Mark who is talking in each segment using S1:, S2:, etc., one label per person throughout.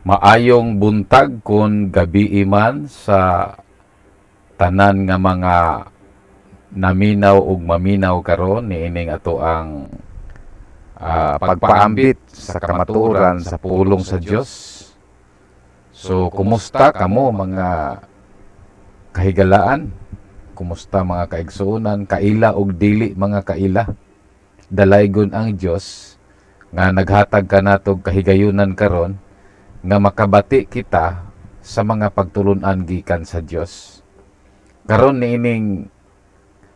S1: Maayong buntag kun gabi man sa tanan nga mga naminaw ug maminaw karon niining ato ang pagpaambit sa kamatuoran sa pulong sa Dios. So kumusta kamo mga kahigalaan? Kumusta mga kaigsuonan, kaila ug dili mga kaila? Dalaygon ang Dios nga naghatag kanatog kahigayunan karon nga makabati kita sa mga pagtulunan gikan sa Dios. Karon niining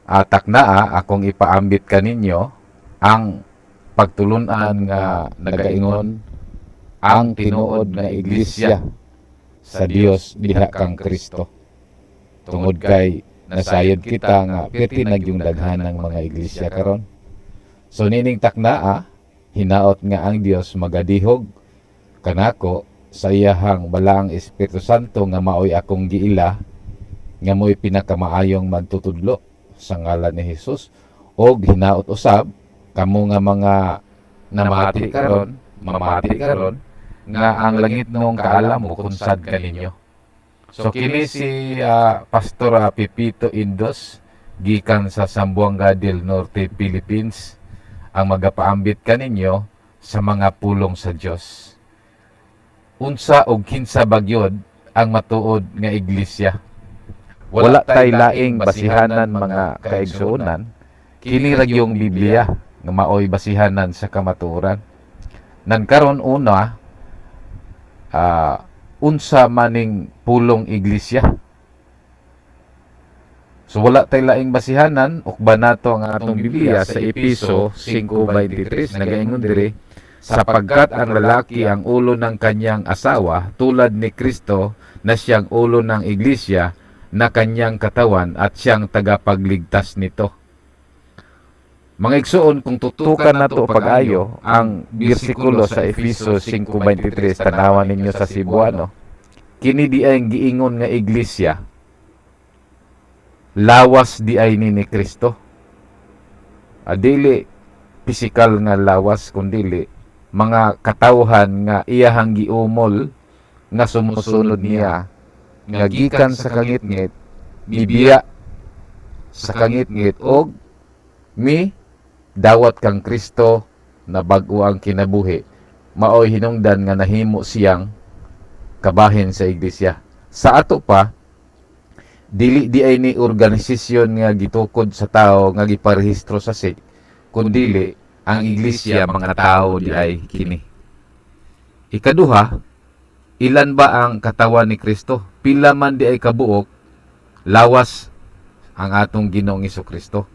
S1: taknaa akong ipaambit kaninyo ang pagtulunan nga nagaingon ang tinuod nga iglesia sa Dios diha kang Kristo. Tungod kay nasayod kita nga pertinag yung daghanang mga iglesia karon. So nining taknaa hinaot nga ang Dios magadihog kanako sa iyahang balaang Espiritu Santo nga maoy akong giila nga mo'y pinakamaayong magtutudlo sa ngalan ni Jesus og hinaot usab kamo nga mga mamati karon nga ang langit nung kaalam mo kung sad kaninyo. So kini si Pastor Pipito Indos gikan sa Zamboanga del Norte, Philippines ang magapaambit kaninyo sa mga pulong sa Dios. Unsa og kinsa bagyod ang matuod nga iglesia. Wala tay laing basihanan mga kaigsuonan, kini ra yung Biblia nga maoy basihanan sa kamatuoran. Nan karon una unsa maning pulong iglesia. So wala tay laing basihanan ukba nato ang atong Biblia sa Epeso 5:23 nagaingon diri sapagkat ang lalaki ang ulo ng kanyang asawa tulad ni Kristo na siyang ulo ng iglesia na kanyang katawan at siyang tagapagligtas nito. Mga igsoon, kung tutukan nato pag-ayo ang bersikulo sa Efeso 5:23 tanawan ninyo sa Cebuano, kini di ay giingon nga iglesia lawas di ay ni Kristo. Dili pisikal nga lawas kundi mga katawhan nga iyahang giumol nga sumusunod niya nga gikan sa kangitngit bibiya sa kangitngit og mi dawat kang Kristo na bag-o ang kinabuhi maoy hinungdan nga nahimo siyang kabahin sa iglesia. Sa ato pa dili di ay ni organisasyon nga gitukod sa tao nga giparehistro sa SIC kundi ang iglesia mga tao di ay kini. Ikaduha, ilan ba ang katawan ni Kristo? Pila man di ay kabuok, lawas ang atong Ginoong Hesukristo.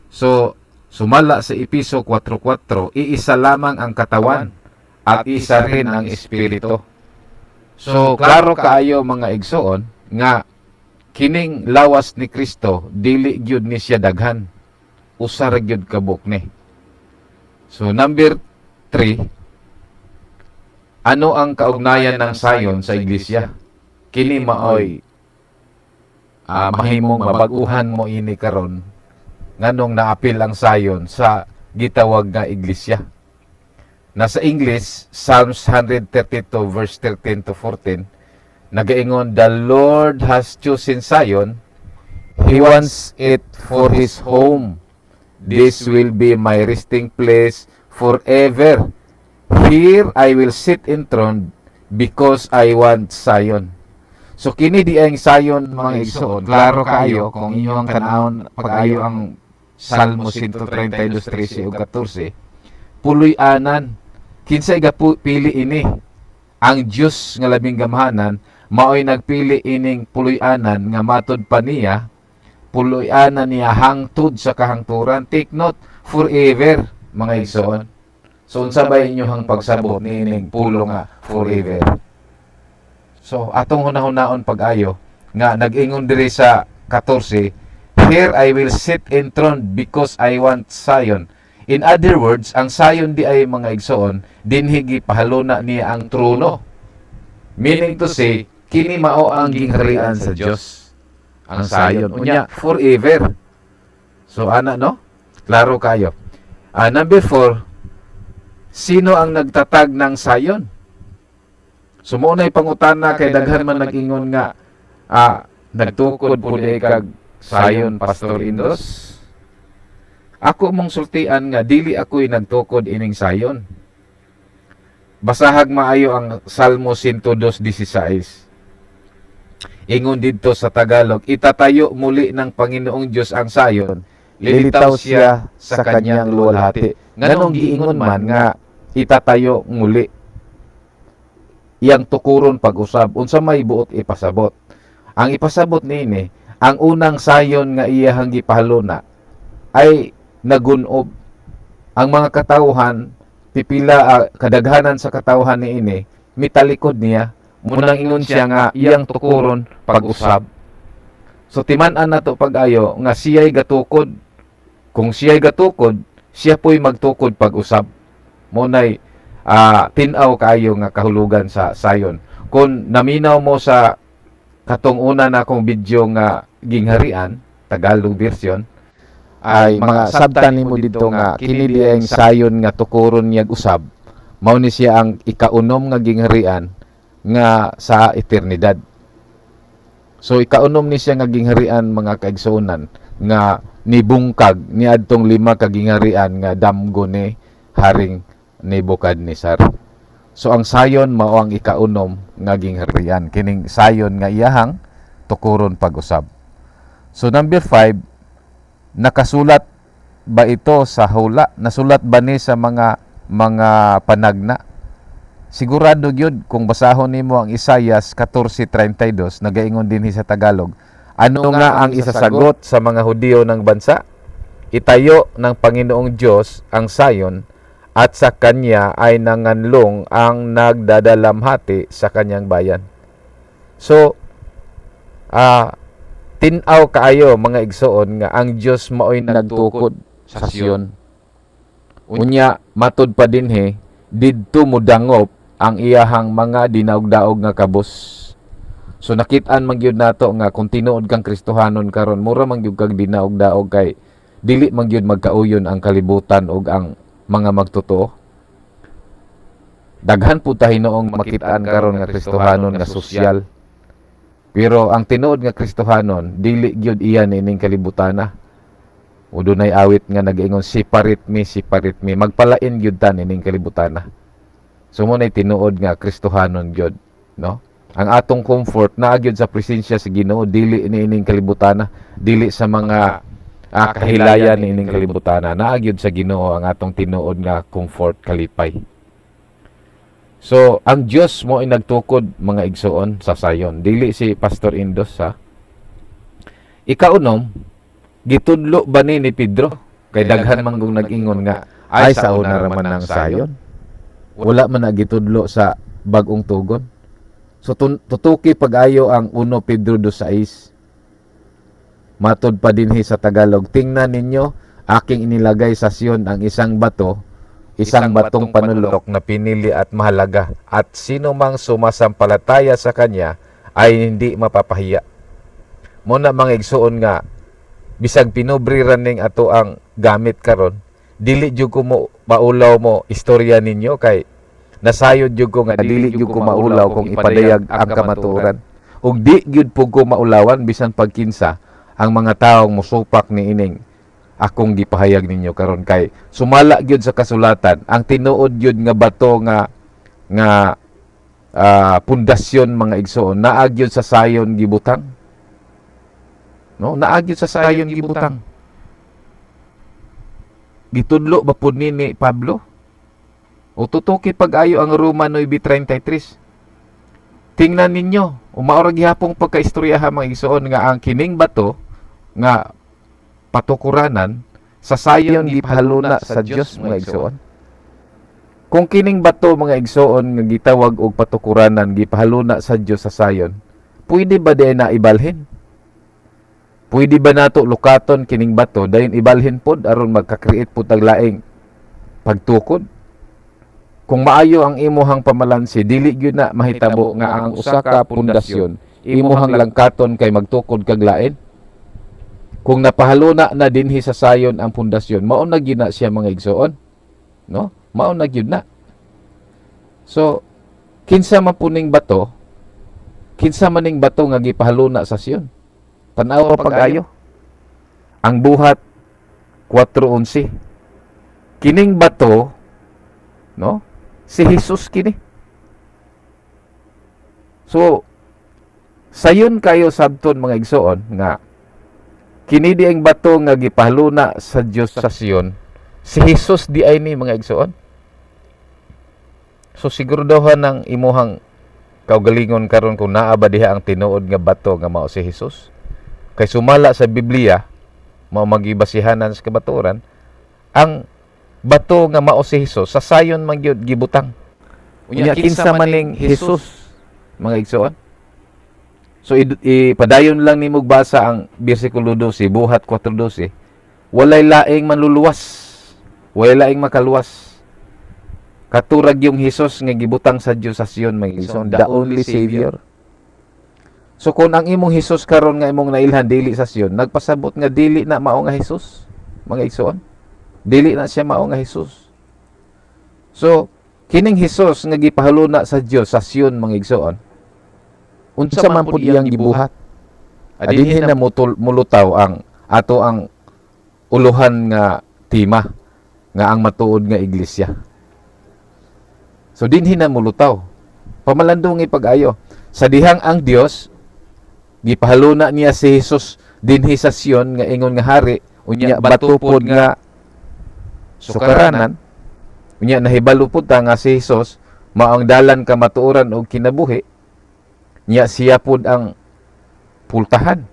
S1: So, sumala sa Epeso 4:4, iisa lamang ang katawan at isa rin ang espiritu. So, klaro kaayo mga igsoon nga kining lawas ni Kristo dili gyud ni siya daghan. Usa ra gyud kabuk ni. So number 3, ano ang kaugnayan ng sayon sa iglesia? Kini maoy mahimong mabaguhan mo ini karon nganong naapil ang sayon sa gitawag nga iglesia. Nasa English, Psalms 132 verse 13 to 14, nagaingon, the Lord has chosen Zion, He wants it for His home. This will be my resting place forever. Here I will sit enthroned because I want Zion. So kini di ang Zion mga igsoon. Klaro kayo kung inyong tanawon pag-ayo ang Salmo 132:13 ug 14. Puloy-anan. Kinsay pili ini? Ang Dios nga labing gamhanan maoy nagpili ining puloy-anan nga matud pa niya puloy-anan niya hangtod sa kahangturan. Take note, forever, mga igsoon. So, unsa ba inyohang pagsabot ni ining pulo nga forever? So, atong hunahon pag-ayo, nga nag-ingon diri sa 14, here I will sit enthroned because I want Zion. In other words, ang Zion di ay mga igsoon, dinhigi pahaluna niya ang trono. Meaning to say, kini mao ang gingharian sa Dios. Ang Zion unya forever. So ana no? Klaro kayo. Number 4, sino ang nagtatag ng Zion? So mo nay pangutana kay daghan man nag-ingon nga nagtukod pud kag sayon Pastor Indos. Ako mong sultian nga dili ako'y nagtukod ining sayon. Basahag maayo ang Salmo 102:16. Ingon dito sa Tagalog, itatayo muli ng Panginoong Diyos ang sayon, lilitaw siya sa kanyang luwalhati. Nganong giingon man nga itatayo muli. Iyang tukuron pag-usab, unsa may buot ipasabot. Ang ipasabot niini, ang unang sayon nga iyahang gipahaluna ay nagunob. Ang mga katawhan pipila kadaghanan sa katawhan niini mitalikod niya, munang ingon siya nga iyang tukuron pag-usab. So timan-an nato pag-ayo nga siya'y gatukod. Kung siya'y gatukod, siya po'y magtukod pag-usab. Munay tinaw kayo nga kahulugan sa sayon. Kung naminaw mo sa katong una na akong video nga gingharian, Tagalog version, ay mga sabtan nimo dito nga kini diay sayon nga tukuron niyag usab, mao ni siya ang ikaunom nga gingharian nga sa eternidad. So ikaunom ni siya nga gingharian mga kaigsuonan nga nibungkag niadtong 5 ka gingharian nga damgo ni Haring Nebukadnesar. So ang sayon mao ang ikaunom nga gingharian, kining sayon nga iyahang tukuron pag-usab. So number 5, nakasulat ba ito sa hula? Nasulat ba ni sa mga panagna? Sigurado gyud kung basahon nimo ang Isaias 14:32, nagaingon dinhi sa Tagalog. Ano nga ang isasagot sa mga Hudiyo ng bansa? Itayo ng Panginoong Diyos ang sayon at sa kanya ay nanganlong ang nagdadalamhati sa kanyang bayan. So, tinaw kaayo mga igsoon nga ang Dios maoy nagtukod sa Sion. Unya matud pa dinhi didto mudangop ang iyahang mga dinaog-daog nga kabus. So nakit-an man gyud nato nga kung tinuod kang Kristohanon karon mura man gyud kag dinaog-daog kay dili man gyud magkauyon ang kalibutan ug ang mga magtotoo. Daghan pud ta hinoong makit-an karon nga Kristohanon nga sosyal. Pero ang tinuod nga Kristohanon, dili gyud iyan ining kalibutana. O dunay awit nga nag-ingon, separate me. Magpalain gyud ta ining kalibutana. So mo nay tinuod nga Kristohanon gyud, no? Ang atong comfort naa gyud sa presensya sa Ginoo, dili ining kalibutana, dili sa mga kahilayan ining kalibutana. Naa gyud sa Ginoo ang atong tinuod nga comfort kalipay. So, ang Diyos mo ay nagtukod mga igsoon sa sayon. Dili si Pastor Indos ha. Ikaunom, gitudlo ba ni Pedro? Kay daghan manggong nag-ingon nga, ay sa una raman ng sayon. Wala man na gitudlo sa bagong tugon. So, tutuki pag-ayo ang 1 Pedro 2:6. Matod pa dinhi sa Tagalog, tingnan ninyo, aking inilagay sa Sion ang isang batong panulok na pinili at mahalaga, at sino mang sumasampalataya sa kanya ay hindi mapapahiya. Muna mga igsuon nga, bisag pinubri raning ato ang gamit karon, dili jud ko mo maulaw mo istorya ninyo kay nasayod jud ko nga dili jud ko maulaw kung ipadayag ang kamatuoran. Ug di jud pug ko maulawan bisan pagkinsa ang mga taong musupak ni ining akong gipahayag ninyo karon kay sumala gyud sa kasulatan ang tinuod gyud nga bato nga pundasyon mga igsoon naa gyud sa sayon gibutang, no? Naa gyud sa sayon gibutang. Gitudlo ba pud ni Pablo? O tutuki pag-ayo ang Roma 9:33. Tingnan ninyo, umaora gihapon pagkaistoryahan mga igsoon nga ang kining bato nga patukuranan sa sayon gipahaluna sa Dios mga igsoon. Kung kining bato mga igsoon nga gitawag og patukuranan gipahaluna sa Dios sa sayon, pwede ba di na ibalhin? Pwede ba nato lukaton kining bato dayon ibalhin pod aron magka-create pud tag laing pagtukod? Kung maayo ang imuhang pamalansi, dili gyud na mahitabo nga ang usa ka pundasyon imuhang langkaton kay magtukod kag lain. Kung napahaluna na dinhi sa sayon ang pundasyon, mao na gyud na siya mga igsoon, no? Mao na gyud na. So kinsa man puning bato, kinsa maning bato nga gipahaluna sa Sion. Tanaw pag-ayo. Ang buhat 4:11. Kining bato, no? Si Jesus kini. So, sayon kayo sabton mga igsoon nga kini di ang bato nga gipahaluna sa Dios sa Sion. Si Jesus di ay ni mga igsoon. So siguraduhan ng imuhang kaugalingon karon kung naa ba diha ang tinuod nga bato nga mao si Jesus. Kay sumala sa Biblia mao magibasihanan sa kabaturan ang bato nga mao si Jesus sa sayon man gyud gibutang. Unya kinsa maning Jesus mga igsoon. So ipadayon lang nimo basa ang bersikulo 12, buhat 4:12. Walay laing manluluwas. Walay laing makaluwas. Katurag yung Jesus nga gibutang sa Dios sa Sion mga igsoon, the only Savior. So kung ang imong Jesus karon nga imong nailhan dili sa Sion, nagpasabot nga dili na mao nga Jesus mga igsoon. Dili na siya mao nga Jesus. So kining Jesus nga gipahaluna sa Dios sa Sion mga igsoon, unsa man pud iyang gibuhat. Adinhi na mulutaw ang ato ang uluhan nga tema nga ang matuod nga iglesia. So dinhi na mulutaw. Pamalandong ipag-ayo. Sa dihang ang Dios gipahaluna niya si Jesus dinhi sa Sion nga ingon nga hari, unya bato pod nga sukaranan. Unya nahibalo pud ta nga si Jesus mao ang dalan ka matuoran og kinabuhi. Nya siya pod ang pultahan.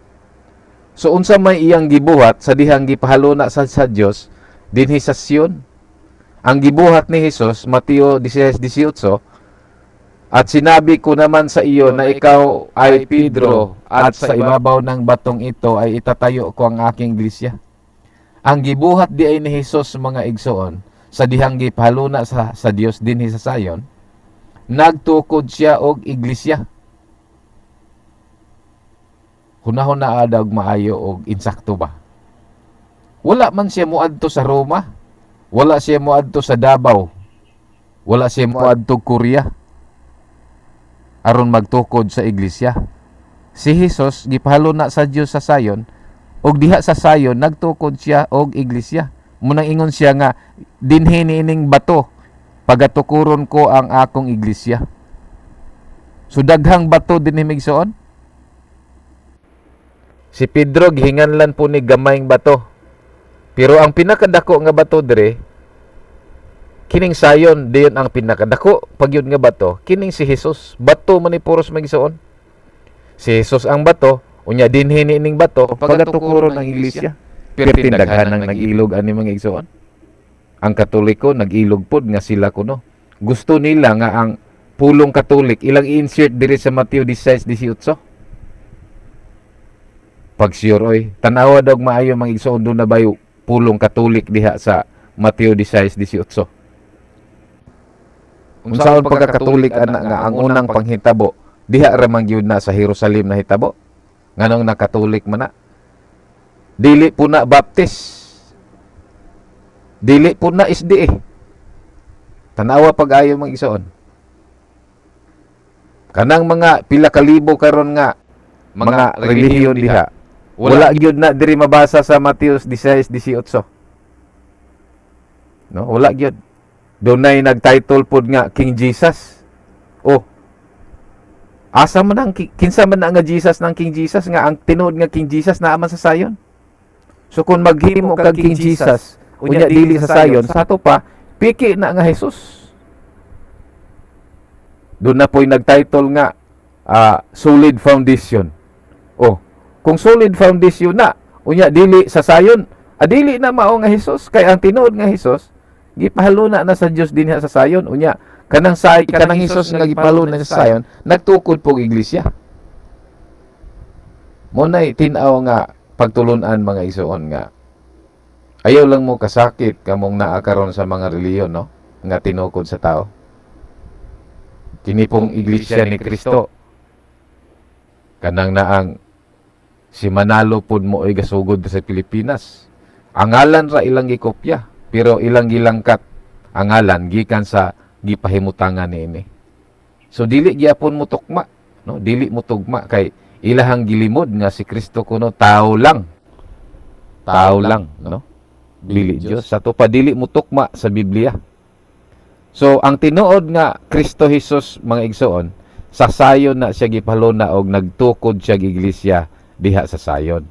S1: So unsa may iyang gibuhat sa dihang gipahaluna sa Dios dinhi sa Sion. Ang gibuhat ni Jesus, Mateo 16:18, at sinabi ko naman sa iyo na ikaw ay Pedro, at sa ibabaw ng batong ito ay itatayo ko ang aking iglesia. Ang gibuhat di ay ni Jesus mga igsoon, sa dihang gipahaluna sa Dios dinhi sa Sion, nagtukod siya og iglesia. Hunahon na adag maayo og insakto ba? Wala man siya muadto sa Roma. Wala siya moadto sa Davao. Wala siya moadto Korea aron magtukod sa iglesia. Si Jesus gipahaluna sa Dios sa Sion, og diha sa Sion nagtukod siya og iglesia. Munang ingon siya nga dinhi niining bato pagatukuron ko ang akong iglesia. So daghang bato dinhi migsoon. Si Pedro gihinganlan po ni gamayng bato. Pero ang pinakadako nga bato dire, kining Sion, diyon ang pinakadako pagyud nga bato, kining si Jesus. Bato man ni puros magsuon. Si Jesus ang bato, unya dinhi niining bato pagatukuron ang iglesia. Pertin daghanang nag-ilog ani mga igsoon. Ang Katoliko nag-ilog pod nga sila kuno. Gusto nila nga ang pulong Katolik ilang insert diri sa Mateo 16:18. Pag sure oy, tanawa daw maayo mga igsoon do na bayo pulong Katolik diha sa Mateo 16:18. Unsaon pagka-Katolik ana nga ang unang panghitabo diha ra man gyud na sa Jerusalem na hitabo. Nganong na-Katolik man na. Dili po na Baptist. Dili po na SDA. Tanawa pag-ayo mga igsoon. Kanang mga pila ka libo karon nga mga relihiyon diha. Wala gyud na diri mabasa sa Mateo 16:18. No, wala gyud. Dunay nag-title pod nga King Jesus. Oh. Asa man ang kinsa man nga Jesus ng King Jesus nga ang tinuod nga King Jesus naa man sa Sion. So kung maghimo kag King Jesus, unya dili sa Sion, sa ato pa piki na nga Jesus. Doon na po'y nag-title nga Solid Foundation. Oh, kung solid foundation na, unya dili sa Sion, dili na mao nga Jesus, kay ang tinuod nga Jesus gipahaluna na sa Dios dinhi sa Sion. Unya kanang Jesus nga gipahaluna sa Sion, nagtukod pog iglesia. Mo nay tin-aw nga pagtulunan mga igsoon nga ayaw lang mo kasakit kamong naa karon sa mga reliyon, no, nga tinukod sa tao. Kini pong iglesia ni Kristo kanang naang si Manalo pud mo ay gasugod sa Pilipinas. Ang ngalan ra ilang gikopya, pero ilang gilangkat ang ngalan gikan sa gipahimutangan niini. So dili gyapon mo tukma, no? Dili mo tugma kay ilahang gilimod nga si Kristo kuno tao lang. Tao lang, no? Dili Dios. Sa to pa dili mo tukma sa Biblia. So ang tinuod nga Kristo Jesus mga igsoon, sa sayon na siya gipalona og nagtukod siya iglesia diha sa sayon.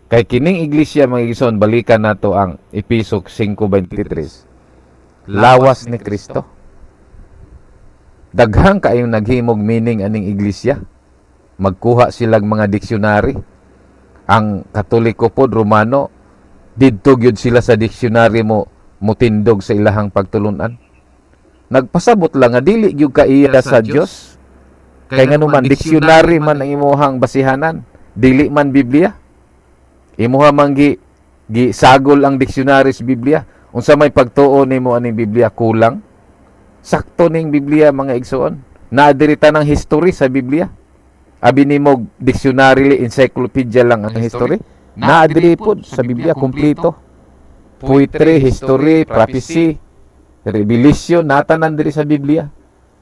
S1: Kay kining iglesia mga igsoon, balikan nato ang Episo 5:23. Lawas ni Kristo. Daghang kaayong naghimog meaning aning iglesia. Magkuha silang mga diksyonary. Ang Katoliko pod Romano, didto gyud sila sa diksyonary mo mutindog sa ilahang pagtulunan. Nagpasabot lang nga dili gyud kaiya sa Dios. Kay nganuman diksyonary man ang imuhang basihanan, dili man Biblia. Imuha man sagol ang diksyonary sa Biblia. Unsa may pagtuo nimo aning Biblia kulang? Sakto ning Biblia mga igsoon. Naadirita ng history sa Biblia. Abi nimo dictionary, encyclopedia lang ang history. Naadiri po sa Biblia kompleto. Poetry, history, prophecy, revelation, natanan diri sa Biblia.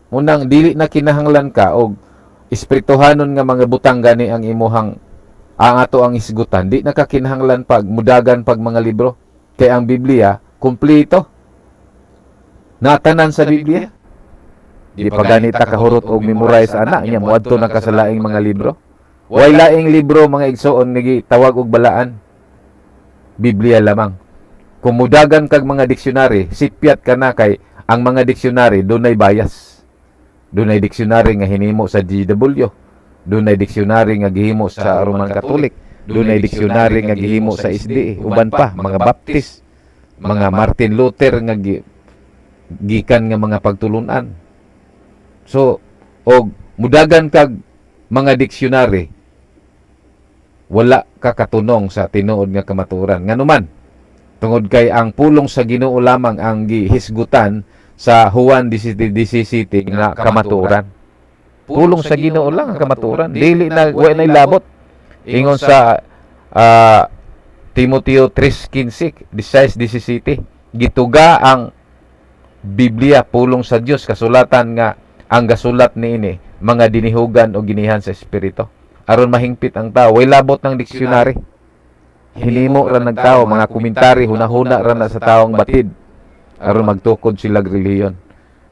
S1: Unang dili na kinahanglan ka og espirituhanon nga mga butang gani ang imuhang ang ato ang isgutan. Di na ka kinahanglan pag mudagan pag mga libro. Kay ang Biblia kompleto. Natanan sa Biblia. Di pa ganita kahurot og memorize anak niya moadto na kasalaing mga libro. Way laing libro mga igsoon nga tawag og balaan. Biblia lamang. Kung mudagan kag mga diksyonary, sipyat ka na kay ang mga diksyonary dunay bias. Dunay diksyonary nga hinimo sa GW. Dunay diksyonary nga gihimo sa Roman Catholic. Dunay diksyonary nga gihimo sa SDA. Uban pa mga Baptist, mga Martin Luther nga gikan nga mga pagtulunan. So, og mudagan kag mga diksyonary, wala ka katunong sa tinuod nga kamaturan. Nganuman, tungod kay ang pulong sa Ginoo lamang ang gihisgutan sa Juan 17:17 nga kamaturan. Pulong sa Ginoo lang ang kamaturan. Dili na wa na labot. Ingon sa Timoteo 3:15, 16:17, gituga ang Biblia pulong sa Dios, kasulatan nga ang gasulat niini mga dinihugan o ginihan sa espiritu aron mahingpit ang tao. Way labot ng diksyonary. Hinimo ra ng tao mga komentary, hunahuna ra na sa taong batid aron magtukod sila relihiyon.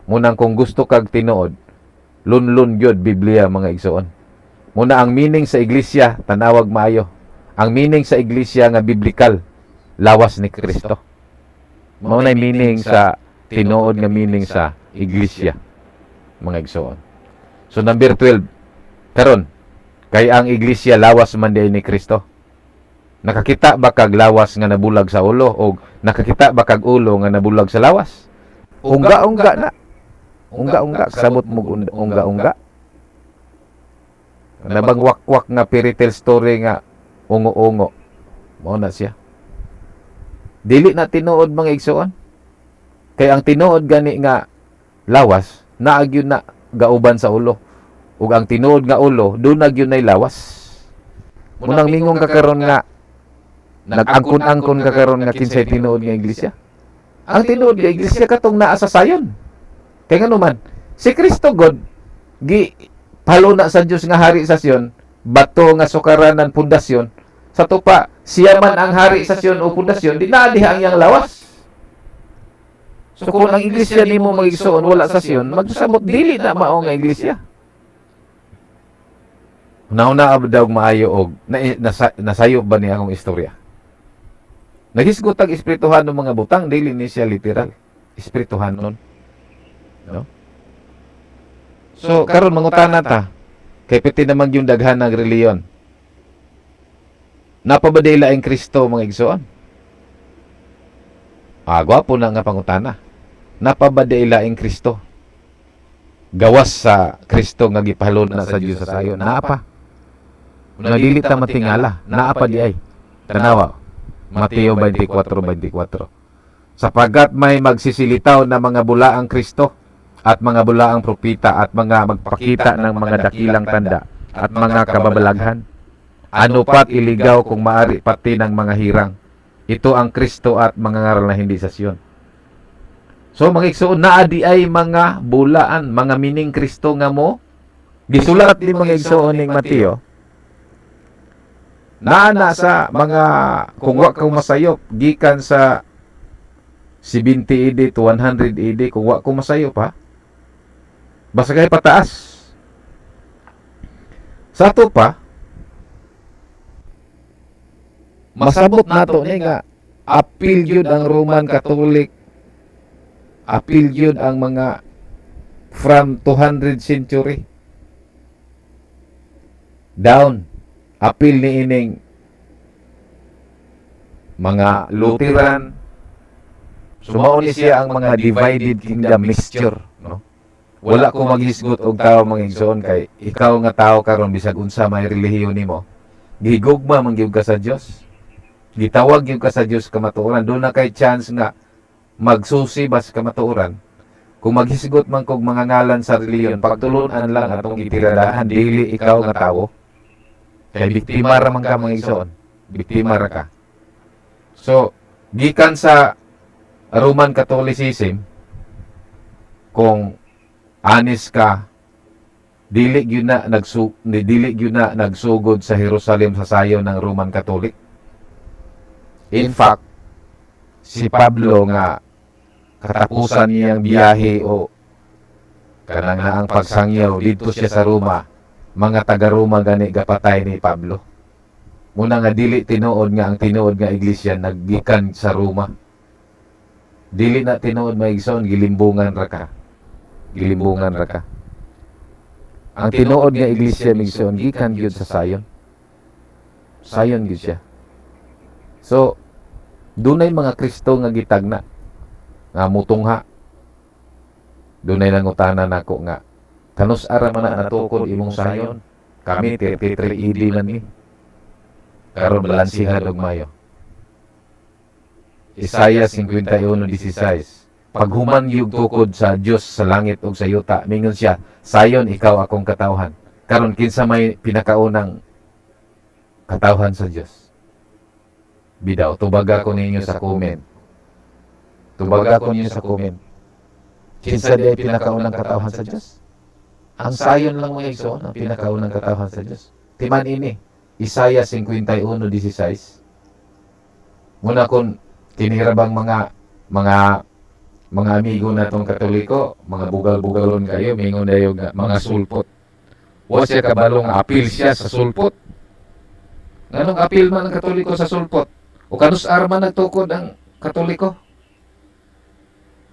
S1: Munang kung gusto kag tinuod, lunlun gyud Biblia mga igsoon. Muna ang meaning sa iglesia tanawag maayo. Ang meaning sa iglesia nga biblikal, lawas ni Kristo. Mao na meaning sa tinuod nga meaning sa iglesia mga igsoon. So number 12, karon kay ang iglesia lawas man di ni Kristo. Nakakita ba kag lawas nga nabulag sa ulo o nakakita ba kag ulo nga nabulag sa lawas? Ungga-ungga na. Ungga-ungga sabot mo ungga-ungga. Nabang wakwak nga fairy tale story nga ungo-ungo. Mao na siya. Dili na tinuod mga igsoon. Kay ang tinuod gani nga lawas naagyon na gauban sa ulo. Ug ang tinuod nga ulo dunag yun nay lawas. Munang mingong ka karon nga nag-angkon-angkon ka karon nga kinsay tinuod nga iglesia. Ang tinuod nga iglesia katong naa sa sayon. Kay nganuman si Kristo God gi paluna sa Dios nga hari sa Sion, bato nga sukaranan pundasyon. Sa tupa siya man ang hari sa Sion o pundasyon, di na diha ang iyang lawas. So kung ang iglesia nimo magigsoon wala sa Sion, magsabot dili na mao nga iglesia. Nauna daw maayo og nasayo ba niya akong istorya? Nagisgot ang espirituhan ng mga butang, dili ni siya literal. Espirituhan nun. No? So karon mangutana ta, kay piti naman yung daghan ng reliyon. Napabadila ang Kristo mga igsoon? Gwapo na nga pangutana. Napabadila ang Kristo. Gawas sa Kristo nga gipahalon na sa Dios sa sayo. Naapa? Nagili ta matingala. Naapa di ay. Tanawa. Mateo 24:24. Sapagat may magsisilitaw na mga bulaang Kristo at mga bulaang propita at mga magpakita ng mga dakilang tanda at mga kababalaghan. Ano pat iligaw kung maari pati ng mga hirang. Ito ang Kristo at mga ngaral na hindi sa Sion. So mga igsoon, naa di ay mga bulaan, mga mining Kristo nga mo gisulat di mga igsoon ning Mateo. Naana sa mga kung wa ka masayop gikan sa 70 AD to 100 AD kung wa ko masayop ha. Basta kay pataas. Sa ato pa masabot nato ni nga apil yun ang Roman Catholic, apil yun ang mga from 200 century down, apil ni ining mga Lutheran. Sumao ni siya ang mga divided kingdom mixture, no? Wala ko maghisgot og tao mga igsoon kay ikaw nga tao karon bisag unsa may relihiyon nimo, gihigugma man gyud ka sa Dios. Gitawag gyud ka sa Dios kamatuoran. Doon na kay chance nga magsusi bas kamatuoran. Kung maghisgot man kog mga ngalan sa relihiyon, pagtulunan lang atong gitiradahan, dili ikaw nga tawo. Kay biktima ra man ka mga igsoon. Biktima ra ka. So, gikan sa Roman Catholicism, kung honest ka, dili gyud na nagsugod sa Jerusalem sa sayo ng Roman Catholic. In fact, si Pablo nga katapusan niyang biyahe o kanang naang pagsangyaw dito siya sa Roma, mga taga-Roma gani gapatay ni Pablo. Muna nga dili tinuod nga ang tinuod nga iglesia naggikan sa Roma. Dili na tinuod maigsoon, gilimbungan ra ka. Gilimbungan ra ka. Ang tinuod nga iglesia maigsoon gikan gyud sa sayon. Sayon gyud siya. So, dunay mga Kristo nga gitagna nga mutungha. Dunay nangutana nako nga kanus ara man na natukod imong sayon. Kami 33 AD man ni. Karon balansihan og mayo. Isaiah 51:16. Paghuman yung tukod sa Dios sa langit ug sa yuta, mingon siya, sayon ikaw akong katawhan. Karon kinsa may pinakaunang katawhan sa Dios? Bidaw, tubaga ko ninyo sa comment. Tubaga ko ninyo sa comment. Kinsa di ay pinakaunang katawhan sa Dios? Ang sayon lang mga igsoon ang pinakaunang katawhan sa Dios. Timan ini, Isaiah 51:16. Muna kung tinirabang mga amigo natong Katoliko, mga bugal-bugalon kayo, mingon dayo mga sulpot. Wa siya kabalong apil siya sa sulpot. Nganong apil man ang Katoliko sa sulpot? O kanus arma nagtukod ang Katoliko?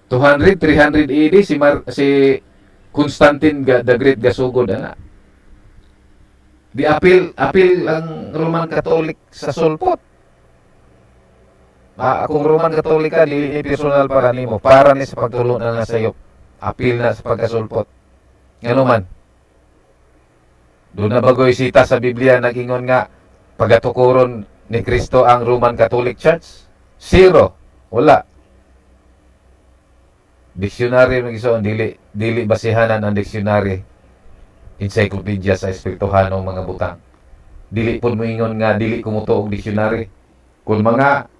S1: 200, 300 AD si Constantine the Great gasugod ana. Di apil ang Roman Catholic sa sulpot. Kung Roman Catholic ka, dili ni personal para nimo, para ni sa pagtulunan na sayo. Apil na sa pagkasulpot. Ngano man. Doon na bagoy sita sa Biblia nagingon nga pagatukuron ni Kristo ang Roman Catholic Church? Zero. Wala. Dictionary magisoon dili basihanan ang dictionary. Encyclopedia sa espirituhanong mga butang. Dili pud moingon nga dili kumutuo og dictionary. Kung mga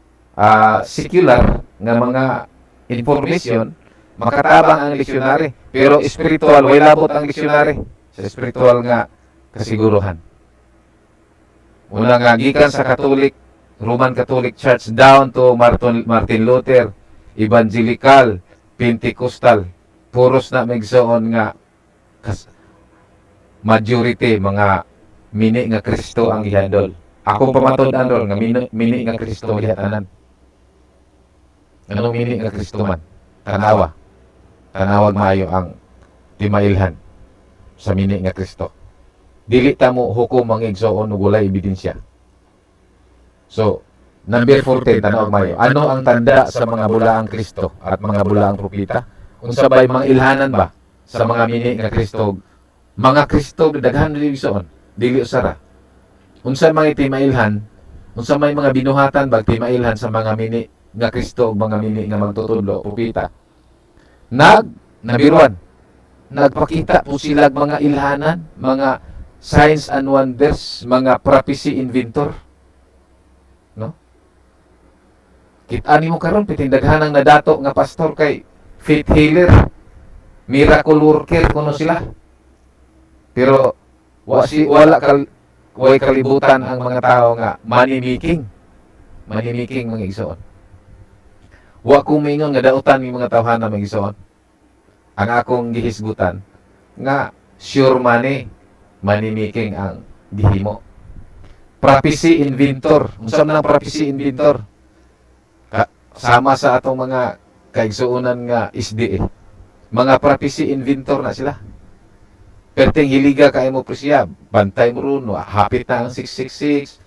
S1: secular nga mga information makatabang ang dictionary, pero spiritual way labot ang dictionary sa spiritual nga kasiguruhan. Una nga gikan sa Catholic, Roman Catholic Church down to Martin Luther, Evangelical, Pentecostal, puros na megsoon nga majority mga mini nga Kristo ang gihandol. Akong pamatud-an ron nga mini nga Kristo gihatanan. Anong mini nga Kristo man? Tanawa. Tanawag maayo ang timailhan sa mini nga Kristo. Dili ta mo hukom ang igsoon ug walay ebidensya. So, number 14 tanawag maayo. Ano ang tanda sa mga bulaang Kristo at mga bulaang propeta? Unsa bay mga ilhanan ba sa mga mini nga Kristo? Mga Kristo daghan dili igsoon, dili usara. Unsa may timailhan? Unsa may mga binuhatan bag timailhan sa mga mini nga Kristo ug mga mini nga magtutudlo propeta? Nabiruan. Nagpakita po sila mga ilhanan, mga signs and wonders, mga prophecy inventor. No? Kita nimo karon piting daghanang nadato nga pastor kay faith healer, miracle worker kuno sila. Pero way kalibutan ang mga tao nga money-making mga igsoon. Wa ko mingon nga dautan ng mga tawhana mga igsoon. Ang akong gihisgutan nga sure money-making ang gihimo. Prophecy inventor. Unsa man ang prophecy inventor? Sama sa atong mga kaigsuonan nga SDA. Mga prophecy inventor na sila. Perting hiliga kay mo presya, bantay mo ron, hapit na ang 666,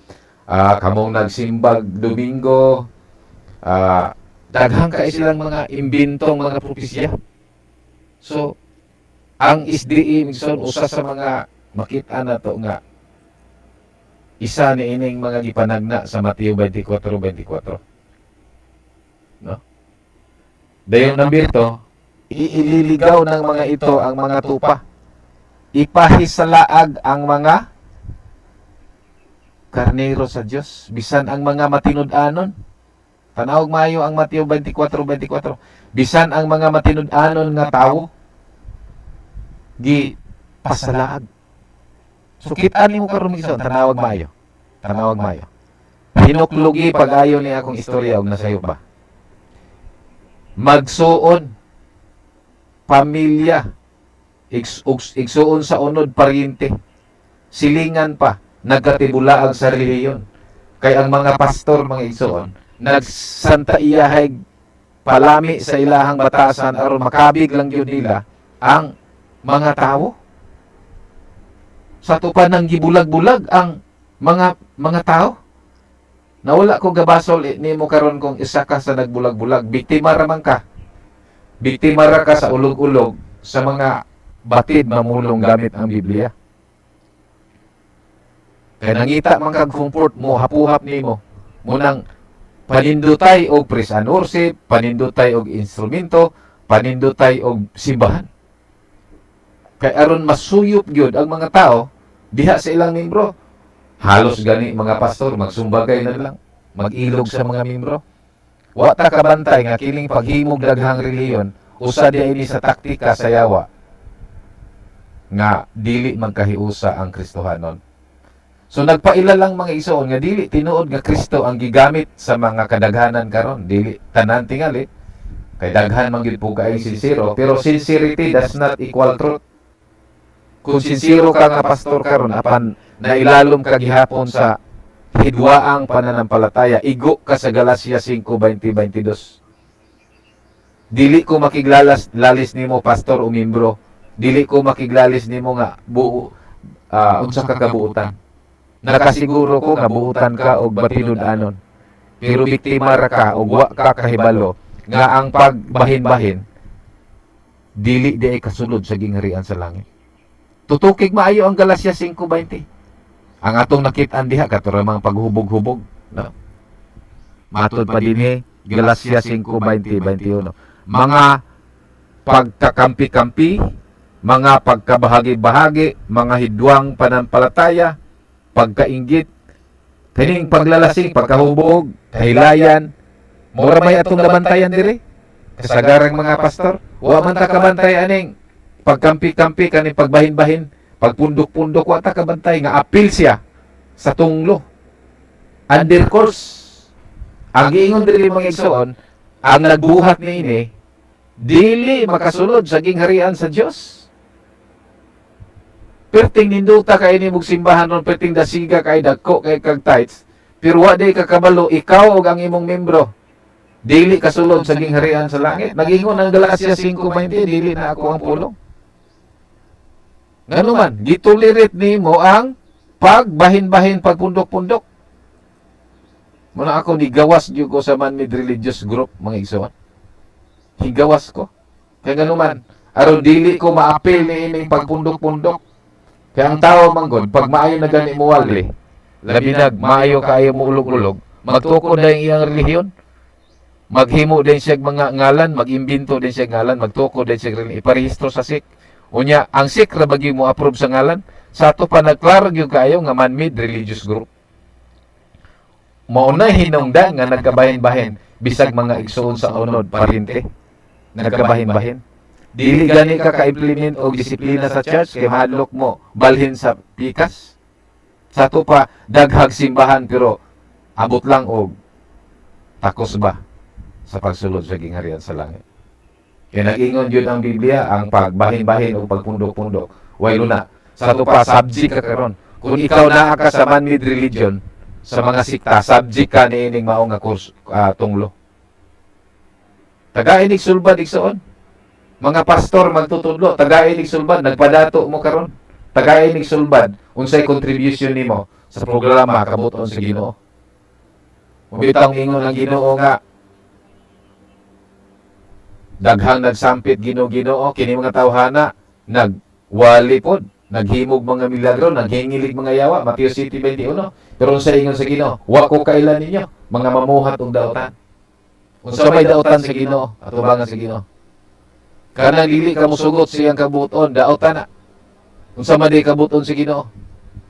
S1: kamong nagsimbag Domingo, daghang kay silang mga imbentong mga propesya. So, ang SDA minsan usa sa mga makita na to nga isa ni ining mga gipanagna sa Mateo 24:24. No? Dayon number to, iililigaw ng mga ito ang mga tupa. Ipahisalaag ang mga karnero sa Dios, bisan ang mga matinud-anon. Tanawag maayo ang Mateo 24:24. Bisan ang mga matinud-anon nga tawo gi pasalaag. So kita nimo karon gison tanawag maayo. Hinuklugi pag-ayo ni akong istorya og nasayo ba. Magsuon pamilya igsuon sa unod paryente. Silingan pa nagkatibulaag sa relihiyon. Kay ang mga pastor mga igsuon nagsanta iyahay palami sa ilahang batasan aron makabig lang gyud nila ang mga tao. Sa tupan ng gibulag-bulag ang mga tao. Nawala ko gabasol nimo karon kung isa ka sa nagbulag-bulag, biktima ra man ka. Biktima ra ka sa ulog-ulog sa mga batid mamulong gamit ang Biblia. Kaya nangita man kag comfort mo, hapuhap nimo. Munang panindutay og praise and worship, panindutay og instrumento, panindutay og simbahan. Kay aron masuyop gyud ang mga tao diha sa ilang membro. Halos gani mga pastor magsumbagay na lang, mag-ilog sa mga membro. Wa ta kabantay nga kining paghimog daghang relihiyon, usa dia ini sa taktika sa yawa nga dili magkahiusa ang Kristohanon. So nagpaila lang mga igsoon nga dili tinuod nga Kristo ang gigamit sa mga kadaghanan karon, dili tanan tingali. Kay daghan man gyud po kay sincero, pero sincerity does not equal truth. Kung sincero ka nga pastor karon apan nailalom ka gihapon sa hidwaang pananampalataya, igo ka sa Galacia 5:20-22. Dili ko makiglalis nimo pastor o membro. Dili ko makiglalis nimo nga unsa ka kabuutan. Nakasiguro ko nga buutan ka og batinud-anon. Pero biktima ra ka og wa ka kahibalo nga ang pagbahin-bahin dili di ay kasulod sa gingharian sa langit. Tutukig maayo ang Galacia 5:20. Ang atong nakit-an diha katuramang paghubog-hubog, no? Matod pa dinhi Galacia 5:20-21. Mga pagkakampi-kampi, mga pagkabahagi-bahagi, mga hidwang pananampalataya, pagkainggit, kining paglalasing, pagkahubog, kahilayan, mura may atong nabantayan diri. Kasagarang mga pastor, wa man ta kabantay aning pagkampi-kampi kaning pagbahin-bahin, pagpundok-pundok wa ta kabantay nga apil siya sa tunglo. Undercourse. Ang giingon diri mga igsoon, ang nagbuhat niini dili makasulod sa gingharian sa Dios. Perting ninduta kay nimog simbahan ron, perting dasiga kay dagko kay kag tithes, pero wa day kakabalo ikaw ug ang imong membro dili kasulod sa gingharian sa langit. Nagingon ang Galacia 5:20, dili na ako ang pulong. Ngano man, gitolerate nimo ang pagbahin-bahin, pagpundok-pundok. Muna ako nigawas gyud ko sa man-made religious group mga igsoon. Higawas ko. Kaya ngano man, aron dili ko maapil ni ining pagpundok-pundok. Kaya ang tao manggod, pag maayo na gani mo wali, labinag maayo kaayo mo ulog-ulog, magtukod na yung iyang relihiyon. Maghimo din siya mga ngalan, mag-imbento din siya ngalan, magtukod din siya relihiyon, iparehistro sa SIC. Unya, ang SIC ra bagi mo approve sa ngalan, sa ato pa nagklaro yung kayo nga man-made religious group. Maunay hinungdan nga nagkabahin-bahin, bisag mga igsoon sa unod, paryente. nagabahin-bahin. Dili gani ka ka-implement og disiplina sa church kay mahadlok mo balhin sa pikas. Sa to pa daghag simbahan pero abot lang og takos ba sa pagsulod sa gingharian sa langit. Kaya nag-ingon yun ang Biblia, ang pagbahin-bahin o pagpundok-pundok. Way luna. Sa to pa, subject ka karon. Kung ikaw naa ka sa man-made religion, sa mga sikta, subject ka ni ining mao nga tunglo. Tagainig sulbad igsoon. Mga pastor magtutudlo, tagainig sulbad, nagpadato mo karon. Tagainig sulbad, unsay contribution nimo sa programa kabuton sa Ginoo. Mabitang ingon ang Ginoo nga daghang nagsampit Ginoo kini mga tawhana nagwali pod, naghimog mga milagro, naghingilig mga yawa, Mateo 7:21. Pero sa ingon sa Ginoo, wa ko kailan ninyo mga mamuhat og daotan. Unsa may daotan sa Ginoo, atubangan sa Ginoo. Kanang dili ka mosugot siyang kabuton, daotan na. Unsa man di kabuton sa Ginoo,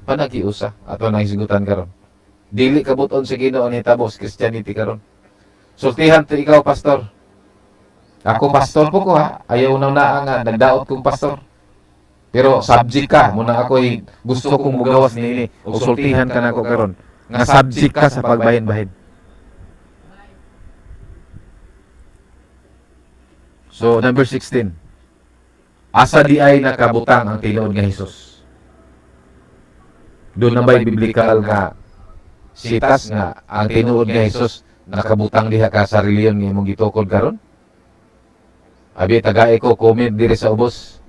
S1: panagiusa ato nang hisugutan karon. Dili kabuton sa Ginoo ni tabos Christianity karon. Sultihan ti ikaw pastor. Ako pastor po ko ha. Ayaw na nga nagdaot kong pastor. Pero subject ka, muna ako gusto kong mugawas nini. O sultihan ka na ako karon. Nga subject ka sa pagbahin-bahin. So, number 16. Asa di ay nakabutang ang tinuod nga Hesus. Doon na ba'y biblical nga sitas nga ang tinuod nga Hesus nakabutang diha ka sa reliyon nga imong gitukod karon? Abi tagay ko comment diri sa ubos.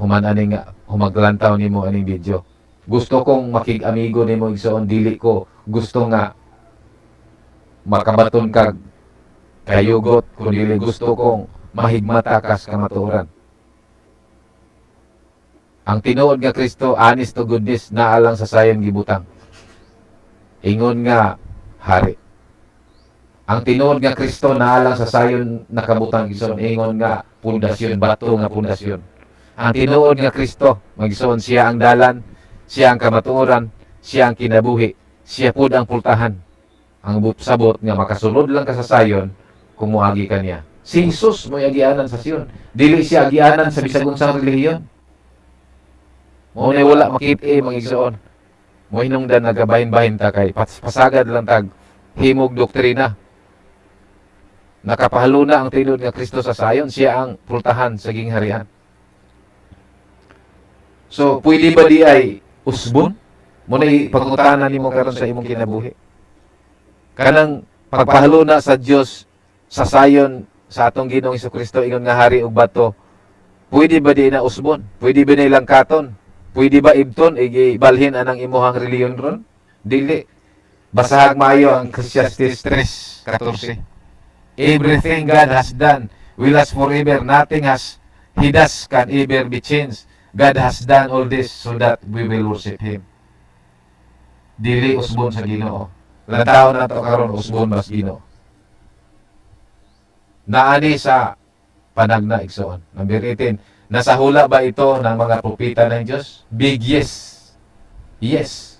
S1: Human aning humaglantaw nimo aning video. Gusto kong makig-amigo nimo igsoon, dili ko gusto nga makabaton kag kayugot, kundi gusto kong mahigmata kas kamatuoran. Ang tinuod nga Kristo, honest to goodness, naalang sa sayon gibutang. Ingon nga hari. Ang tinuod nga Kristo naalang sa sayon nakabutang gison, ingon nga pundasyon, bato nga pundasyon. Ang tinuod nga Kristo, magison siya ang dalan, siya ang kamatuoran, siya ang kinabuhi, siya pud ang pultahan. Ang sabot nga makasunod lang ka sa sayon kung moagi ka niya. Si Jesus mo'y agianan sa Sion. Dili siya agianan sa bisag unsang relihiyon. Mo na wala makit-i magigsoon. Mo hinungdan nagabahin-bahin ta kay pasagad lang tag himog doktrina. Nakapahalo na ang tinuod nga Kristo sa sayon, siya ang pultahan sa gingharian. So, pwede ba di ay usbon? Mo na pagkutanan nimo karon sa imong kinabuhi. Kanang pagpahalo na sa Dios sa sayon sa atong Ginoong Jesucristo ingon nga hari ug bato. Pwede ba di na usbon? Pwede ba na ilangkaton? Pwede ba ibton ibalhin anang imuhang reliyon ron? Dili. Basahag maayo ang Ecclesiastes 3:14. Everything God has done will last forever. Nothing He does can ever be changed. God has done all this so that we will worship Him. Dili usbon sa Ginoo. Lantaw na to karon usbon mas Ginoo. Naani sa panagna igsoon. Number 18. Nasa hula ba ito ng mga propeta ng Diyos? Big yes. Yes.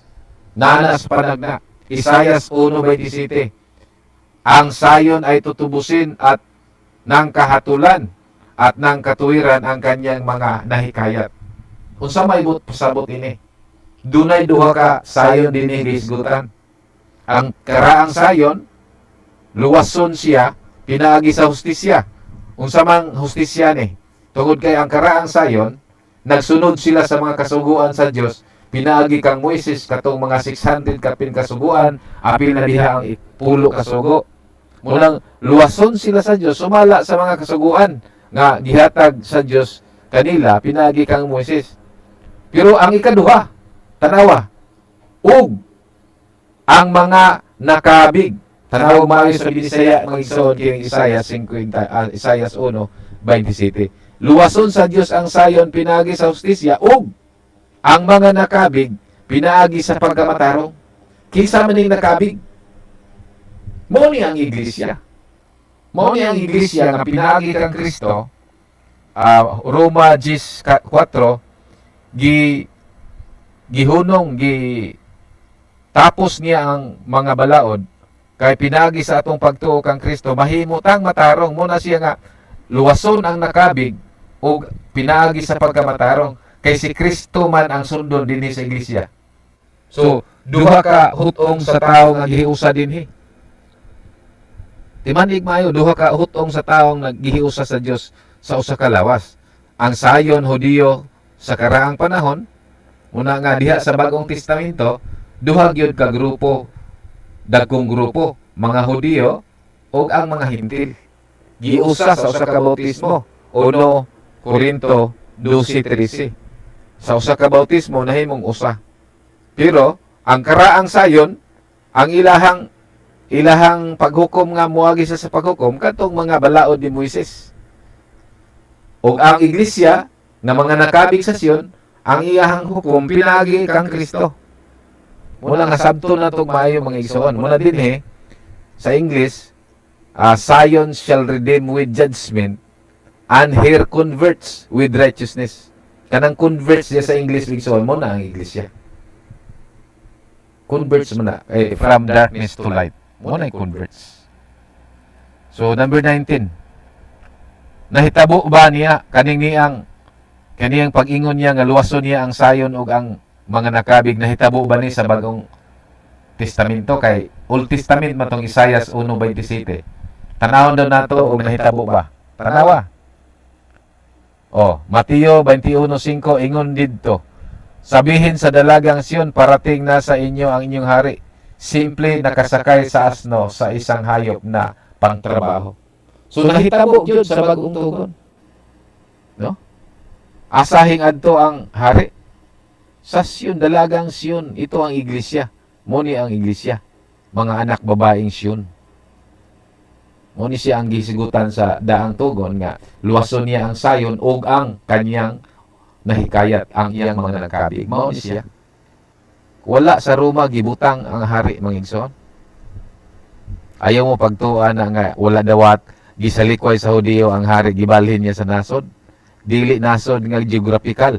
S1: Nana sa panagna. Isaias 1:27. Ang sayon ay tutubusin at ng kahatulan at ng katuwiran ang kanyang mga nahikayat. Unsa may pasabot ini? Dunay duha ka sayon dinhi gisgutan. Ang karaang sayon, luwason siya, pinaagi sa hustisya. Unsa mang hustisya ni? Tungod kay ang karaang sayon, nagsunod sila sa mga kasuguan sa Dios, pinaagi kang Moises katong mga 600 kapin kasuguan, apil na diha ang pulo kasugo. Munang luwason sila sa Dios, sumala sa mga kasuguan nga gihatag sa Dios kanila, pinaagi kang Moises. Pero ang ikaduha, tanawa, ug ang mga nakabig, tanaw maayo sa Bisaya mga igsoon kini Isaias 1:27. Luwason sa Dios ang sayon pinaagi sa hustisya ug ang mga nakabig pinaagi sa pagkamatarong. Kinsa man ning nakabig? Mao ni ang iglesia. Mao ni ang iglesia nga pinaagi kang Kristo. Roma 10:4 gihunong tapos niya ang mga balaod kay pinagi sa atong pagtuo kang Kristo mahimutang matarong mo na siya nga luwason ang nakabig o pinaagi sa pagkamatarong kay si Kristo man ang sundon dinhi sa iglesia. So duha ka hutong sa tawo nga gihiusa dinhi. Timanig maayo, duha ka hutong sa tawo nga gihiusa sa Dios sa usa ka lawas. Ang sayon Hudiyo sa karaang panahon, una nga diha sa Bagong Testamento, duha gyud ka grupo, dagkong grupo, mga Hudiyo o ang mga Hintil. Giusa sa usa ka bautismo, 1 Korinto 12:13. Sa usa ka bautismo nahimong usa. Pero ang karaang sayon, ang ilahang paghukom nga moagi sa paghukom katong mga balaod ni Moises. O ang iglesia nga mga nakabig sa Sion, ang iyahang hukom pinagi kang Kristo. Muna nga sabto na itong maayo mga igsoon. Muna din sa English, Zion shall redeem with judgment, and her converts with righteousness. Kanang converts niya sa English, igsoon mo na ang iglesia. Converts mo na, from darkness to light. Mo na converts. So, number 19. Nahitabo ba niya kaniyang pag-ingon niya nga luwason niya ang sayon ug ang mga nakabig, nahitabo ba ni sa Bagong Testamento? Kay Old Testament matong Isaias 1:27. Tanawon daw nato og nahitabo ba? Tanawa. Mateo 21:5 ingon didto. Sabihin sa dalagang Sion, parating na sa inyo ang inyong hari. Simple nakasakay sa asno sa isang hayop na pangtrabaho. So nahitabo gyud sa bagong tugon. No? Asahing adto ang hari. Sa Sion, dalagang Sion, ito ang iglesia. Muni ang iglesia. Mga anak babaeng Sion. Muni siya ang gisigutan sa daang tugon nga luwason niya ang sayon ug ang kanyang nahikayat ang iyang mga nakabig. Mao ni siya. Wala sa Roma gibutang ang hari mga igsoon. Ayaw mo pagtuan na nga wala dawat gisalikway sa Hudiyo ang hari, gibalhin niya sa nasod. Dili nasod nga geographical.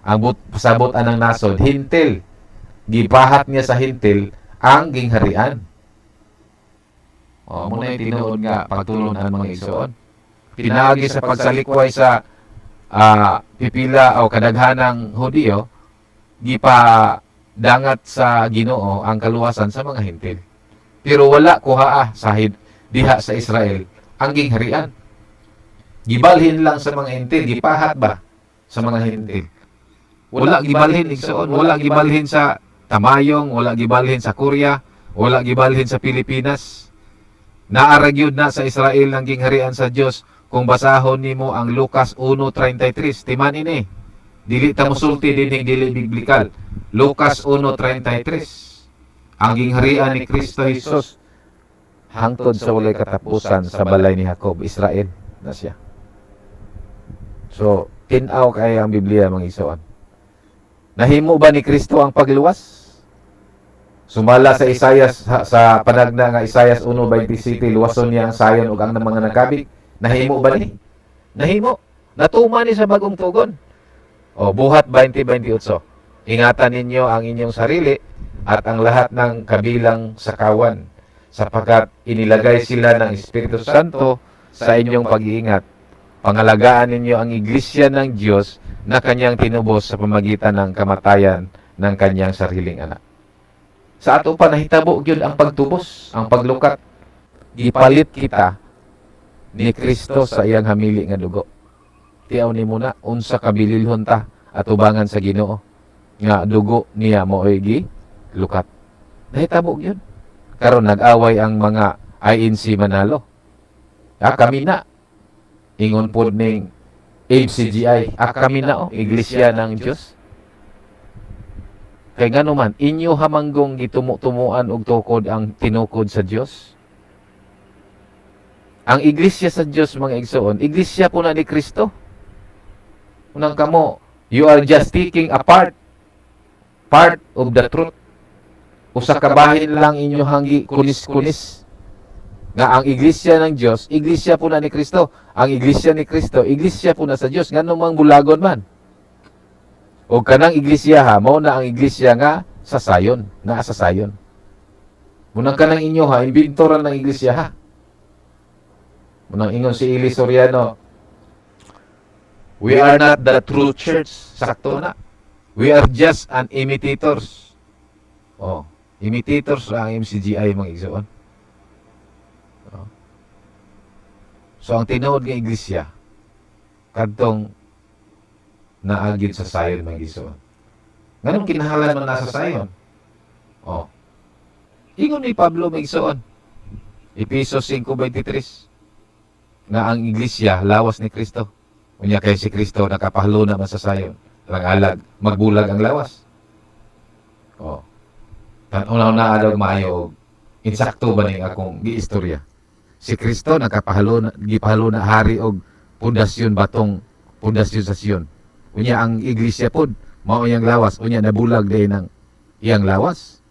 S1: Ang pasabot anang nasod hintil. Gipahat niya sa hintil ang gingharian. Muna yung tinuod nga pagtulon ang mga igsoon. Pinaagi sa pagsalikway sa pipila o kadaghanang Hudiyo, gipadangat sa Ginoo ang kaluwasan sa mga hintil. Pero wala kuhaa sa diha sa Israel ang gingharian. Gibalhin lang sa mga hintil, gipahat ba sa mga hintil. Wala gibalhin igsoon, wala gibalhin sa Tamayong, wala gibalhin sa Korea, wala gibalhin sa Pilipinas. Naaragyod na sa Israel ang gingharian sa Dios. Kung basahon nimo ang Lucas 1:33, timan ini. Dili ta mosulti dining dili biblikal. Lucas 1:33. Ang gingharian ni Kristo Jesus hangtod sa walay katapusan sa balay ni Jacob, Israel na siya. So, tinaw kay ang Biblia mga igsoon. Nahimo ba ni Kristo ang pagluwas? Sumala sa Isaias, sa panagna nga Isaias 1:27, luwason niya ang sayon ug ang mga nakabig. Nahimo ba ni? Nahimo. Natuma ni sa bagong tugon. Buhat 20:28. Ingatan ninyo ang inyong sarili at ang lahat ng kabilang sa kawan, sapagkat inilagay sila ng Espiritu Santo sa inyong pag-iingat. Pangalagaan ninyo ang iglesia ng Diyos na kanyang tinubos sa pamagitan ng kamatayan ng kanyang sariling anak. Sa ato pa nahitabo gyud ang pagtubos, ang paglukat. Gipalit kita ni Kristo sa iyang hamili nga dugo. Tiaw ni muna unsa kabililhon ta atubangan sa Ginoo nga dugo niya mo'y lukat. Nahitabo gyud. Karon nag-away ang mga INC Manalo. Kami na ingon pod ning ABCGI. Kami na iglesia ng Dios. Kay ngano man, inyo hamanggong gitumo-tumuan og tukod ang tinukod sa Dios. Ang iglesia sa Dios mga igsoon, iglesia po na ni Kristo. Unang kamo, you are just taking a part of the truth. Usa ka bahin lang inyo hanggi kunis-kunis. Nga ang iglesia ng Dios, iglesia po na ni Kristo. Ang iglesia ni Kristo, iglesia po na sa Dios. Ngano mang bulagon man. O kanang iglesia mao na ang iglesia nga sa Sayon, naa sa Sayon. Munang kanang inyo inventoran ng iglesia Munang ingon si Eli Soriano, we are not the true church. Sakto na. We are just an imitators. Oh, imitators ang MCGI mga igsoon. Oh. So ang tinuod nga iglesia kadtong naagid sa sayon mga igsoon. Nganong kinahanglan man nasa sayon? Oh. Ingon ni Pablo mga igsoon. Efesos 5:23 nga ang iglesia lawas ni Kristo. Unya kay si Kristo nakapahalo na man sa sayon. Alag magbulag ang lawas. Oh. Tan-unaw na adog maayo insakto ba ning akong giistorya. Si Kristo nakapahalo na gipahalo na hari og pundasyon batong pundasyon sa Sion. Unya ang iglesia pod mao iyang lawas, unya nabulag day ng iyang lawas.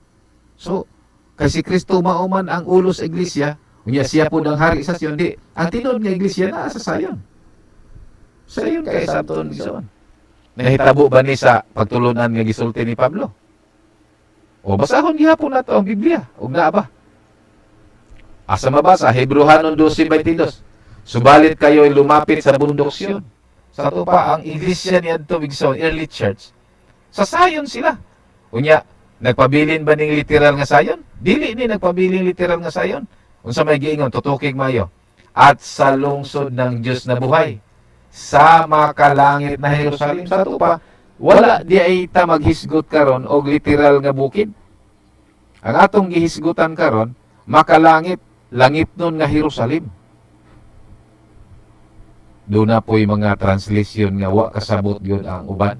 S1: So kay si Kristo mao man ang ulo sa iglesia, unya siya pod ang hari sa Sion. Di ang tinud nga iglesia naa sa sayon. Sayon kay sabton gison. Nahitabo ba ni sa pagtulunan nga gisulti ni Pablo? O basahon gihapon nato ang Biblia, ug naa ba? Asa mabasa Hebrehanon 12:22. Subalit kayo'y lumapit sa bundok Sion. Sa to pa ang iglesia ni adto bigson early church. Sa sayon sila. Unya nagpabilin ba ning literal nga sayon? Dili ni nagpabilin literal nga sayon. Unsa may giingon tutukig mayo. At sa lungsod ng Dios na buhay, sa makalangit na Jerusalem. Sa to pa, wala di ay ta maghisgot karon og literal nga bukid. Ang atong gihisgutan karon, makalangit, langit nun nga Jerusalem. Doon na po'y mga translation nga wa kasabot yun ang uban.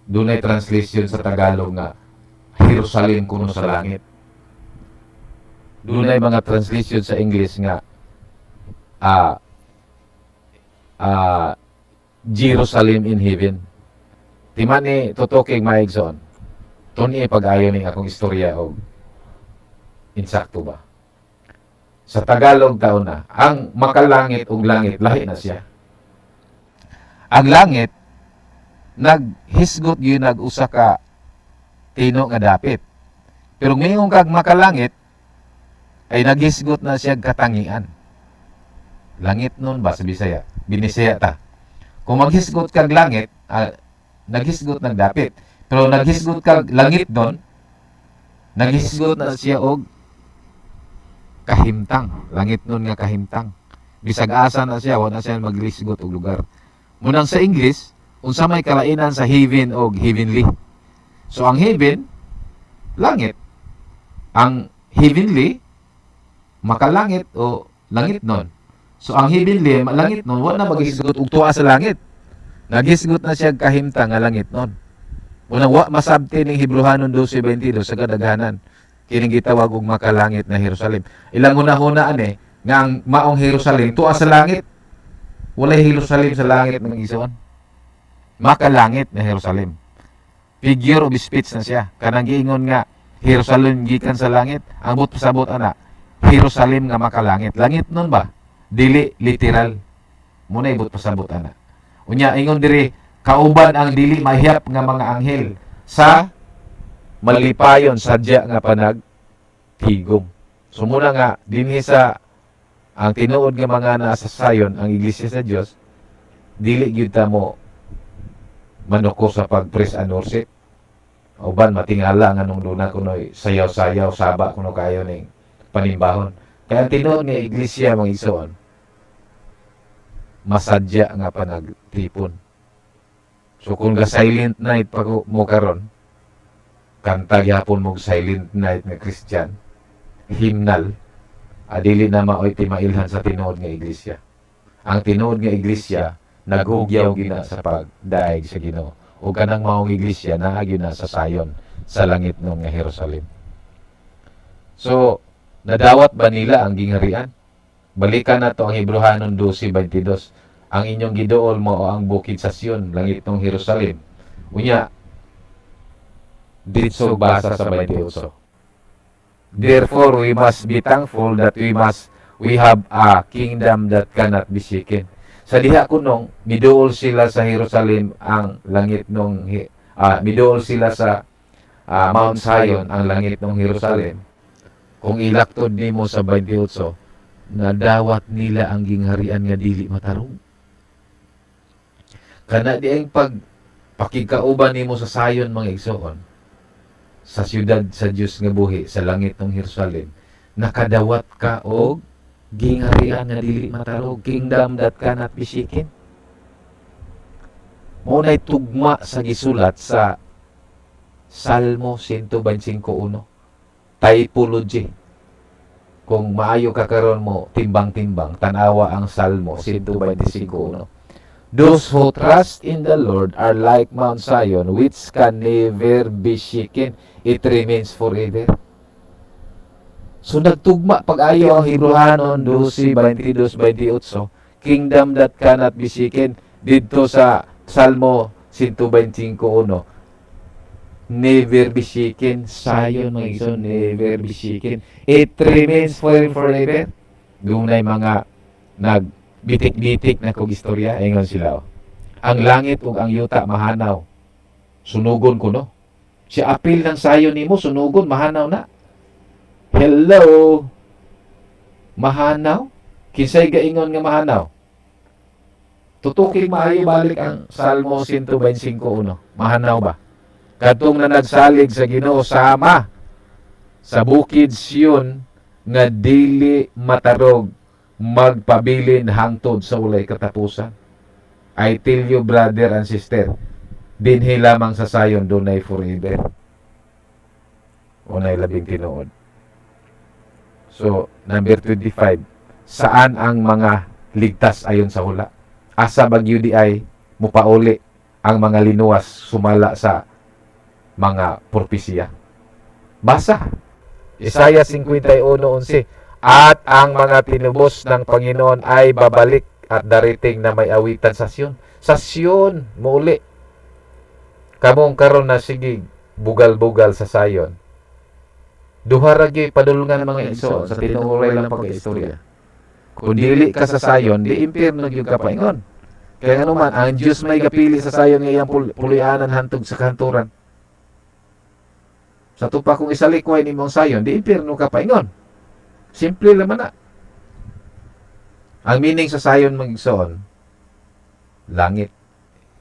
S1: Doon ay translation sa Tagalog nga Jerusalem kuno sa langit. Doon ay mga translation sa English nga Jerusalem in heaven. Timan ni tutukig maigsoon. Tuni pag-ayo ning akong istorya og insakto ba. Sa Tagalog taon na, ang makalangit ug langit lahi na siya. Ang langit naghisgot gyud nag-usa ka tino nga dapit. Pero ngayon kag makalangit ay naghisgot na siya katangian. Langit nun ba sa Bisaya? Binisaya ta. Kung maghisgot kag langit, naghisgot ng dapit. Pero naghisgot kag langit nun, naghisgot na siya og kahimtang. Langit nun nga kahimtang. Bisag asa na siya, wala siya maghisgot og lugar. Munang sa English, unsa may kalainan sa heaven og heavenly. So ang heaven, langit. Ang heavenly, makalangit o langit nun. So ang heavenly, langit nun, wala na maghisgot og tuwa sa langit. Naghisgot na siya kahimtang nga langit nun. Unang wa masabti ning Hebrehanon 12:22 sa kadaghanan kining gitawag og makalangit na Jerusalem. Ilang hunahunaan nga ang maong Jerusalem tuwa sa langit. Walay Jerusalem sa langit ng igsoon. Makalangit na Jerusalem. Figure of speech na siya. Kanang giingon nga Jerusalem gikan sa langit, ambot pasabot ana. Jerusalem nga makalangit. Langit nun ba? Dili literal. Muna ibot pasabot ana. Unya ingon diri kauban ang dili mahiyap nga mga anghel sa malipayon sadya nga panagtigom. So muna nga dinhi sa ang tinuod nga mga nasa sayon ang iglesia sa Dios dili gyud ta mo manuko sa pag-praise and worship. Uban matingala nga nung duna kunoy sayaw-sayaw saba kuno kayo ning panimbahon. Kaya ang tinuod nga iglesia mga igsoon masadya nga panagtipon. So kung ga silent night pa mo karon, kanta gyapon mo silent night nga Christian, hymnal, adili na maoy ti mailhan sa tinuod nga iglesia. Ang tinuod nga iglesia naghugyaw gina sa pagdaig sa Ginoo. O kanang maong iglesia naagyo na sa sayon sa langit nun nga Jerusalem. So nadawat ba nila ang gingharian? Balikan na to ang Hebrehanon 12:22. Ang inyong giduol mo o ang bukid sa Sion, langit ng Jerusalem. Unya, dito basa sa 28. Therefore, we must be thankful that we have a kingdom that cannot be shaken. Sa diha kunong, miduol sila sa Jerusalem ang langit ng, miduol sila sa Mount Zion ang langit ng Jerusalem. Kung ilaktod nimo sa 28, nadawat nila ang gingharian nga dili matarong. Kana di ang pag pakikauban nimo sa sayon mga igsoon, sa siyudad sa Dios nga buhi sa langit ng Jerusalem, nakadawat ka og gingharian nga dili matarog, kingdom that cannot be shaken. Mo nay tugma sa gisulat sa Salmo 125:1, typology. Kung maayo ka karon mo timbang-timbang, tanawa ang Salmo 125:1. Those who trust in the Lord are like Mount Zion, which can never be shaken. It remains forever. So nagtugma pag-ayo ang Hebrehanon 12:22-28, kingdom that cannot be shaken, dito sa Salmo 125:1. Never be shaken. Zion mga igsoon, never be shaken. It remains forever. Dunay mga nagbitik-bitik na kog istorya, ingon sila. Ang langit ug ang yuta mahanaw. Sunugon ko no. Si apil ng Zion nimo sunugon mahanaw na. Hello. Mahanaw? Kinsay gaingon nga mahanaw? Tutuking maayo balik ang Salmo 125:1. Mahanaw ba? Kadtong na nagsalig sa Ginoo sama sa bukid Sion nga dili matarog, magpabilin hangtod sa walay katapusan. I tell you brother and sister, dinhi lamang sa Zion dunay forever. Unay labing tinuod. So, number 25, saan ang mga ligtas ayon sa hula? Asa bagyo di ay mupauli ang mga linuwas sumala sa mga propesiya. Basa. Isaiah 51:11. At ang mga tinubos ng Panginoon ay babalik at darating na may awitan sa Sion. Sa Sion, muuli. Kamong karon na sige bugal-bugal sa Zion. Duha ra gyud padulungan mga igsoon sa tinuoray lang pagkaistorya. Kung dili ka sa Zion, di impyerno gyud ka paingon. Kaya ano man, ang Diyos may gapili sa Zion nga iyang pulianan hantog sa kanturan. Sa tupa kung isalikway ni mong Zion, di impyerno ka paingon. Simple naman na. Ang meaning sa Zion mga igsoon, langit,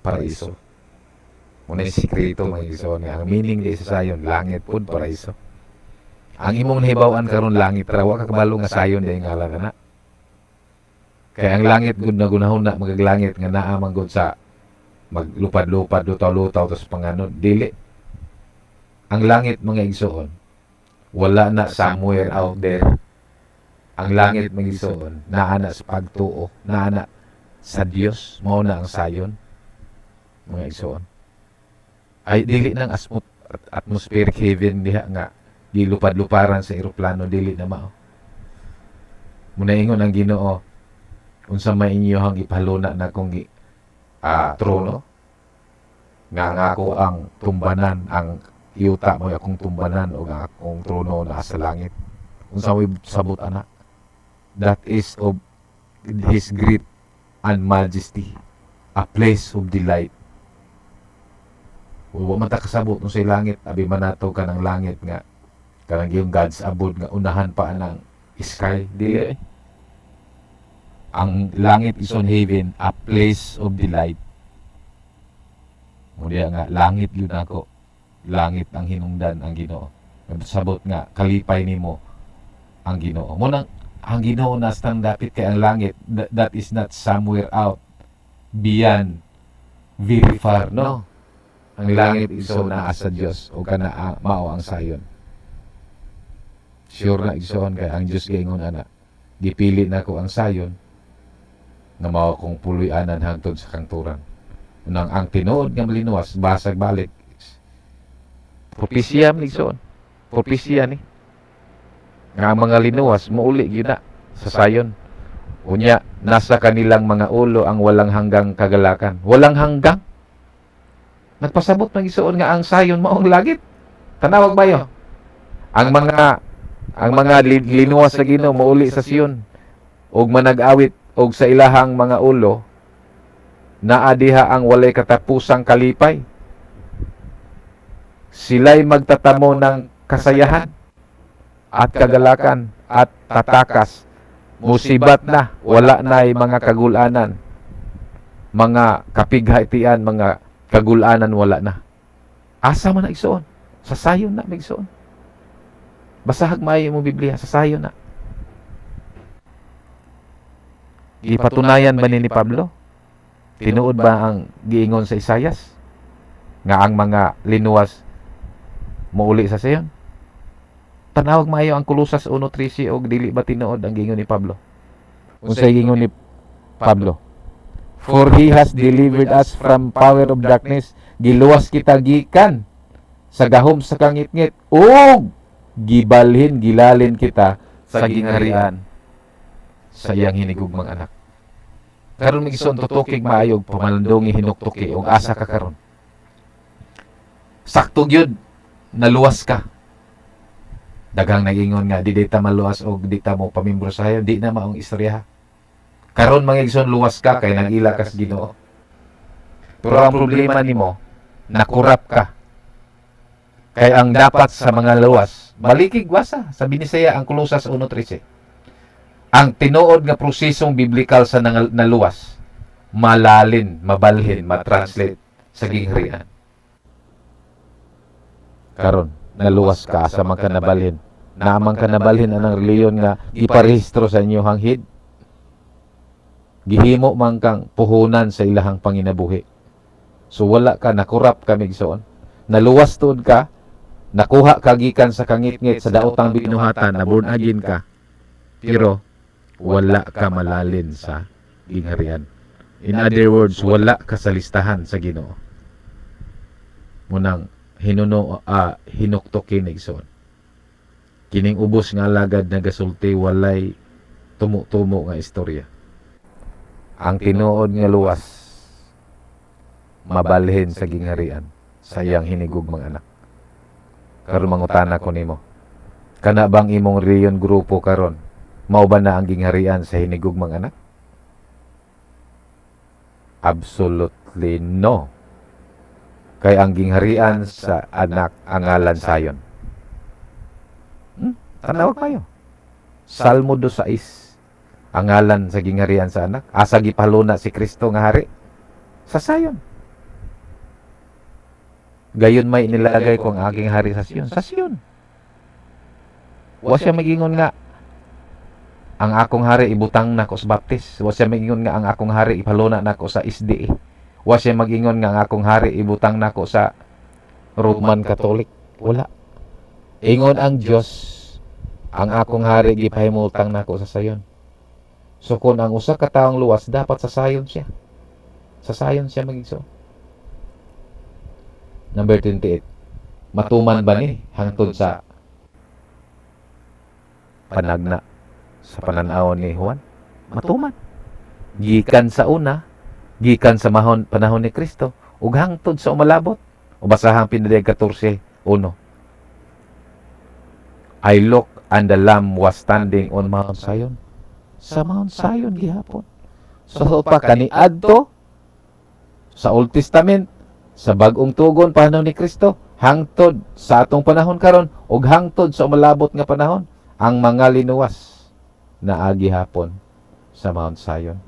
S1: paraiso. Muna yung sikreto mga igsoon nga. Ang meaning di sa Zion, langit pud paraiso. Ang imong nahibawan karon langit rawa kakabalo nga Zion di ngalan na. Kaya ang langit gud na gunahon na magaglangit nga naa man gud sa maglupad-lupad lutaw-lutaw tos panganod dili. Ang langit mga igsoon wala na somewhere out there. Ang langit mga igsoon naa na sa pagtuo, naa na sa Dios, mao na ang Zion mga igsoon. Ay dili nang atmospheric heaven diha nga gilupad-luparan sa eroplano, dili na mao. Muna ingon ang Ginoo, unsa may inyohang ipaluna na kong trono, nga ako ang tumbanan, ang yuta mo akong tumbanan o ang akong trono na sa langit. Unsa may sabot ana? That is of His great and majesty, a place of delight. Wa man ta kasabot no sa langit, abi manato ka ng langit nga kanang yung God's abode nga unahan pa ng sky, dili. Ang langit is on heaven, a place of delight. Muna nga langit yun ako, langit ang hinungdan ang Ginoo. Sabot nga kalipay nimo ang Ginoo. Muna ang Ginoo nastang dapit kay ang langit, that is not somewhere out beyond, very far, no. Ang langit iso naa sa Dios o kana mao ang Zion. Sure na igsoon kay ang Dios gaingon ana. Gipili nako ang Zion nga mao kong puloy-anan hangtod sa kanturan. Unang ang tinuod nga malinuwas basag balik. Propesya man igsoon. Propesya ni. Nga ang mga linuwas muuli gyud na sa Zion. Unya nasa kanilang mga ulo ang walang hanggang kagalakan. Walang hanggang. Nagpasabot ng igsoon nga ang Zion mao ang langit. Tanawag bayo. Ang mga linuwas sa Ginoo mauli sa Sion ug manag-awit og sa ilahang mga ulo naa diha ang walay katapusang kalipay. Sila'y magtatamo ng kasayahan at kagalakan at tatakas musibat na, wala na mga kagulanan, mga kapighatian, mga kagulanan, wala na. Asa man na igsoon? Sa sayon na igsoon. Basahag maayo mo Biblia, sa sayon na. Gipatunayan ba ni Pablo? Tinuod ba ang giingon sa Isayas? Nga ang mga linuwas muuli sa sayon? Tanawag maayo ang Kolosas 1:13 og dili ba tinuod ang giingon ni Pablo? Unsay giingon ni Pablo? For He has delivered us from power of darkness. Giluwas kita gikan sa gahom sa kangitngit. O gibalhin, gilalin kita sa gingharian sa iyang hinigugmang anak. Karon migison tutukig maayog pamalandongi hinuktuki og asa ka karon. Sakto gyud naluwas ka. Daghang nagingon nga di ta maluwas og di ta mo pamimbro sa hayon, di na maong istorya. Karon mga igsoon luwas ka kay nagila ka sa Ginoo. Pero ang problema nimo, nakurap ka. Kay ang dapat sa mga luwas, malikig wasa. Sabi ni Saya ang Kolosas 1:13. Ang tinuod nga prosesong biblikal sa naluwas, malalin, mabalhin, matranslate sa gingharian. Karon, naluwas ka sa mga nabalhin. Naamang kanabalhin anang reliyon nga iparehistro sa inyo hanghid. Gihimo man kang puhunan sa ilahang panginabuhi. So wala ka, nakurap ka migsoon. Naluwas tuod ka, nakuha ka gikan sa kangitngit sa daotang binuhatan, na born again ka. Pero wala ka malalin sa gingharian. In other words, wala ka sa listahan sa Ginoo. Munang hinuktok kinig son. Kining ubos nga lagad na gasulti walay tumo-tumo nga istorya. Ang tinuod nga luwas mabalhin sa gingharian sa iyang hinigugmang anak. Karon mangutana ko nimo. Kana bang imong riyon grupo karon? Mao ba na ang gingharian sa hinigugmang anak? Absolutely no. Kay ang gingharian sa anak ang ngalan sayon. Tanawag kayo. Salmo 2:6. Ang ngalan sa gingharian sa anak. Asa gipaluna si Kristo nga hari? Sa sayon. Gayon may nilagay ko ang aking hari sa Sion. Sa Sion. Wa siya magingon nga ang akong hari ibutang nako sa baptis. Wa siya magingon nga ang akong hari ipaluna nako sa SDA. Wa siya magingon nga ang akong hari ibutang nako sa Roman Catholic. Wala. Ingon ang Dios, ang akong hari gipahimutang nako sa sayon. So kung ang usa ka taong luwas, dapat sa sayon siya. Sa sayon siya magigso. Number 28. Matuman ba ni hangtod sa panagna sa pananaw ni Juan? Matuman. Gikan sa una, gikan sa panahon ni Kristo, ug hangtod sa umalabot. O basahang Pinadiyag 14:1. I look and the Lamb was standing on Mount Zion. Sa Mount Zion gihapon. So pa kaniadto sa Old Testament, sa bag-ong tugon panahon ni Kristo, hangtod sa atong panahon karon ug hangtod sa umalabot nga panahon, ang mga linuwas na agihapon sa Mount Zion.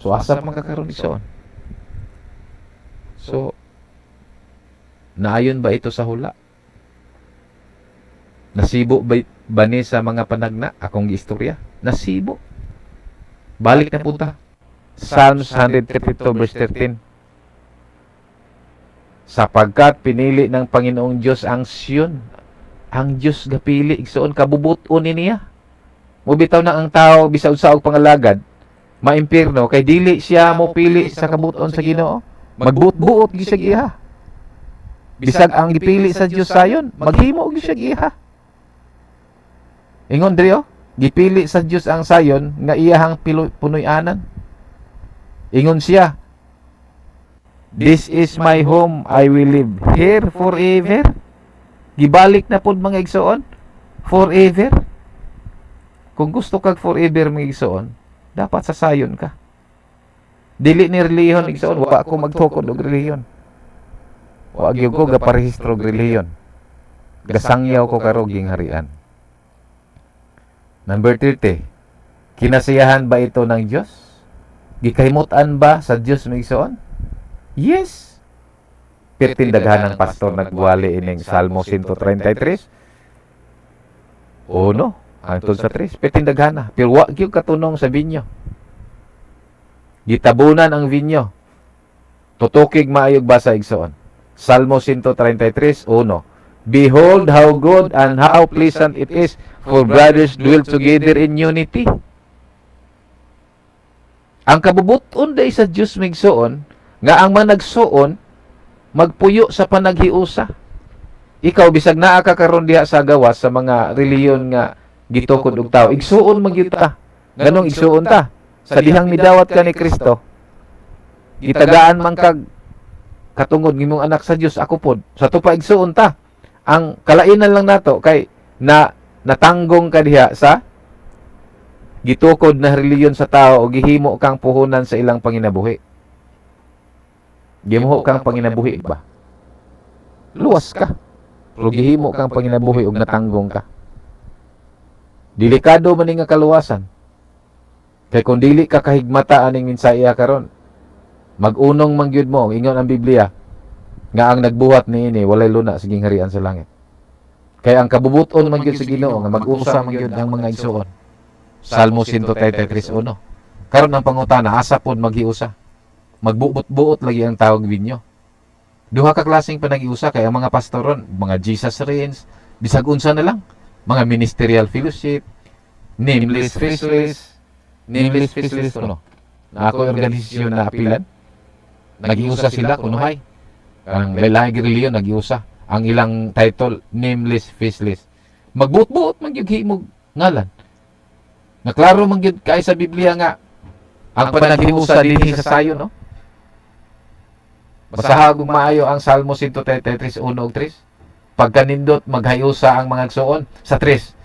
S1: So asa man kakaron igsoon? So naayon ba ito sa hula? Nasibo ba ni sa mga panagna akong giistorya? Nasibo. Balik na punta. Psalms 132:13. Sapagkat pinili ng Panginoong Diyos ang Sion. Ang Diyos gapili igsoon kabubuton niya. Mubitaw na ang tao bisan sa og pangalagad, maimpirno kay dili siya mo pili sa kabuton sa Ginoo. Magbuot-buot gyud siya iha. Bisag ang gipili sa Dios sayon, maghimo gyud siya iha. Ingon diri gipili sa Dios ang sayon nga iyahang punoy-anan. Ingon siya, this is my home, I will live here forever. Gibalik na pod mga igsoon, forever. Kung gusto kag forever mga igsoon, dapat sa sayon ka. Dili ni reliyon igsoon, wa ako magtukod og reliyon. Wa gyud ko gaparehistro og reliyon. Gasangyaw ko karog gingharian. Number 30. Kinasiyahan ba ito ng Diyos? Gikahimutan ba sa Diyos migsoon? Yes. Pertindaghan ng pastor nagwali ining Salmo 133. O no, hangtod sa 3. Pertindaghan na. Pero wag yung katunong sa binyo. Gitabunan ang vinyo. Tutukig maayog ba sa igsoon? Salmo 133, 1. Behold how good and how pleasant it is for brothers dwell together in unity. Ang kabubuton day sa Diyos migsoon, nga ang managsoon, magpuyo sa panaghiusa. Ikaw, bisag naa ka karon diha sa gawas sa mga reliyon nga gitukod og tao, igsuon magyuta. Ganong igsuon ta. Sa dihang midawat ka ni Kristo, gitagaan man kag katungod ng imong anak sa Dios ako pod. Sa to pa igsuon ta. Ang kalainan lang nato kay natanggong ka diha sa gitukod na reliyon sa tao o gihimo kang puhunan sa ilang panginabuhi. Gihimo kang panginabuhi ba? Luwas ka. Pero gihimo kang panginabuhi og natanggong ka. Delikado man nga kaluwasan. Kay kung dili ka kahigmata aning minsaya karon, mag-unong mangyud mo ingon ang Biblia nga ang nagbuhat niini walay luna sa gingharian sa langit. Kay ang kabubuton mangyud sa Ginoo nga mag-usa mangyud ang mga igsuon. Salmo 133:1. Karon ang pangutana, asa pod maghiusa? Magbuot-buot lagi ang tawag binyo. Duha ka klaseng panag-iusa kay ang mga pastoron, mga Jesus Reigns, bisag unsa na lang, mga ministerial fellowship, nameless faceless, kuno. Na ako organisasyon na apilan. Nag-iusa sila kunuhay. Ang lain reliyon nag-iusa. Ang ilang title nameless faceless. Magbuot-buot man gyud himog ngalan. Naklaro man gyud kay sa Biblia nga ang panag-iusa dinhi sa sayon, no? Basahag maayo ang Salmo 133:1 ug 3. Pagkanindot maghayusa ang mga igsoon sa 3.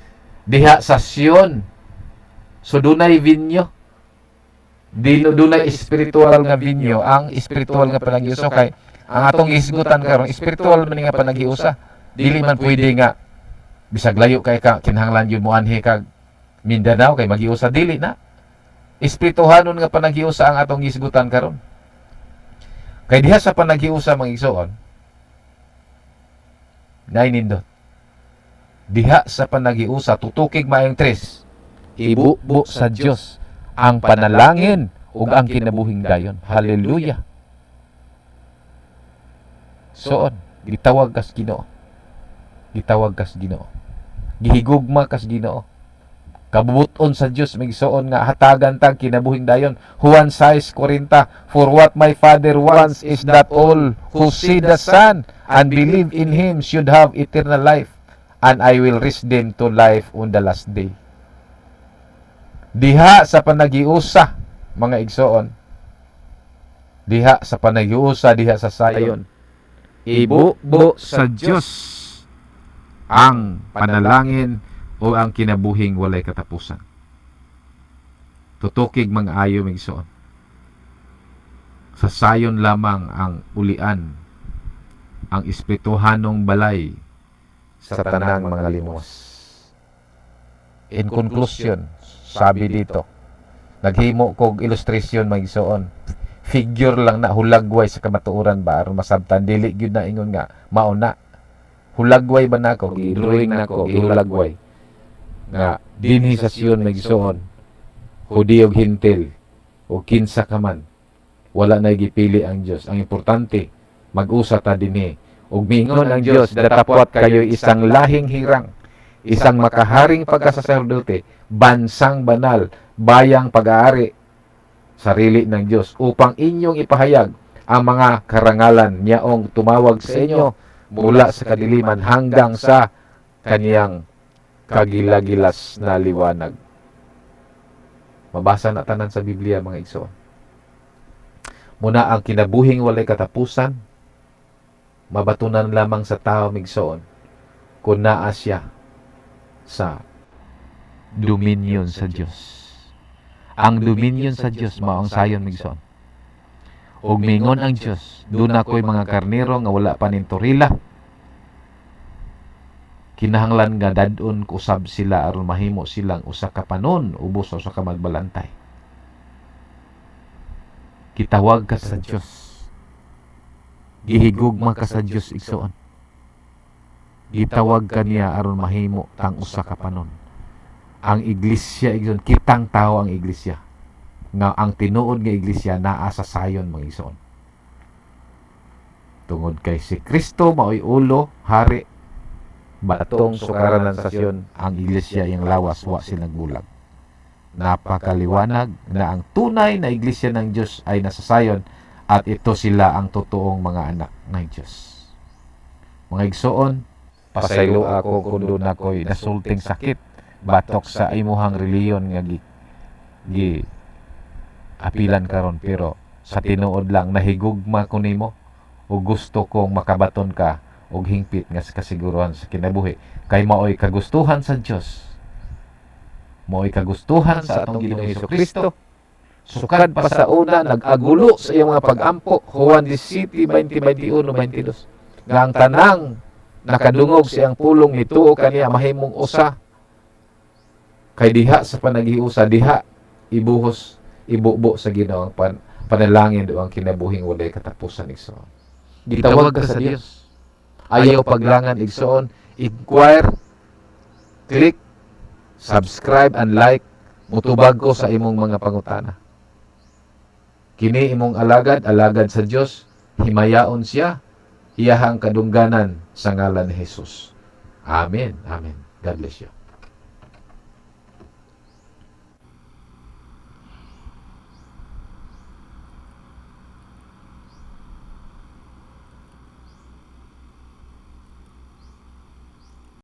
S1: Diha sa Sion. So dunay vinyo. Dunay espiritual nga vinyo, ang espiritual nga panaghiusa kay ang atong isgutan karon espiritual man nga panaghiusa. Dili man pwede nga bisag layo kay ka kinahanglan yun mo anhi kag Mindanao kay maghiusa dili na. Espirituhanon nga panaghiusa ang atong isgutan karon. Kay diha sa panaghiusa mga igsoon, nainindot. Diha sa panaghiusa tutukig maayong 3. Ibubo sa Dios ang panalangin ug ang kinabuhing dayon. Hallelujah. Soon, gitawag kas Ginoo. Gitawag kas Ginoo. Gihigugma kas Ginoo. Kabubuton sa Dios migsoon nga hatagan tag kinabuhing dayon. Juan 6:40. For what my Father wants is that all who see the Son and believe in Him should have eternal life, and I will raise them to life on the last day. Diha sa panaghiusa mga igsoon. Diha sa panaghiusa diha sa sayon. Ibubo sa Dios ang panalangin o ang kinabuhing walay katapusan. Tutukig mga ayo migsoon. Sa sayon lamang ang ulian, ang espirituhanong balay sa tanang mga limos. In conclusion, sabi dito, naghimo kog illustration magigsoon. Figure lang na hulagway sa kamatuoran ba aron masabtan dili gyud na ingon nga mauna. Hulagway ba nako? Gi-drawing nako, gihulagway. Nga dinhi sa Sion magigsoon. Hudiyo ug hintil o kinsa ka man. Wala na gipili ang Dios. Ang importante mag-usa ta dinhi. Ug mingon ang Dios datapwat kayo isang lahing hirang, isang makaharing pagkasaserdote, bansang banal, bayang pag-aari, sarili ng Diyos, upang inyong ipahayag ang mga karangalan niyaong tumawag sa inyo mula sa kadiliman hanggang sa kaniyang kagilagilas na liwanag. Mabasa na tanan sa Biblia mga igsoon. Muna ang kinabuhing walay katapusan, mabatunan lamang sa tao migsoon kung naa siya sa dominion sa Dios. Ang dominion sa Dios mao ang sayon migsoon. Ug mingon ang Dios, duna ko'y mga karnero nga wala pa nin turila. kinahanglan nga dadon ko usab sila aron mahimo silang usa ka panon ubos usa ka magbalantay. Kitawag ka sa Dios, gihigugma ka sa Dios igsoon, gitawag ka niya aron mahimo tang usa ka panon. Ang iglesia igsoon, kitang tao ang iglesia, nga ang tinuod nga iglesia naa sa sayon mga igsoon. Tungod kay si Kristo maoy ulo, hari, batong sukaran ng sasyon, ang iglesia yung lawas, wa silang bulag. Napakaliwanag na ang tunay na iglesia ng Diyos ay nasa sayon at ito sila ang totoong mga anak ng Diyos. Mga igsoon, pasaylo ako kung doon ako'y nasulting sakit batok sa imuhang reliyon nga gi apilan karon, pero sa tinuod lang nahigugma ko nimo o gusto kong makabaton ka og hingpit nga kasiguruhan sa kinabuhi kay maoy kagustuhan sa Dios, maoy kagustuhan sa atong Ginoong Hesukristo. Sukad pa sa una nag-agulo sa iyang mga pag-ampo, Juan 17:20-21-22, nga ang tanang nakadungog sa iyang pulong nituo kaniya mahimong usa, kay diha sa panagiusa diha ibuhos ibubo sa Ginoo ang panalangin do ang kinabuhing walay katapusan igsoon. Gitawag ka sa Dios, ayaw paglangan igsoon, inquire, click, subscribe and like, mutubag ko sa imong mga pangutana. Kini imong alagad sa Dios, himayaon siya, iyahang kadungganan sa ngalan ni Jesus. Amen. Amen. God bless you.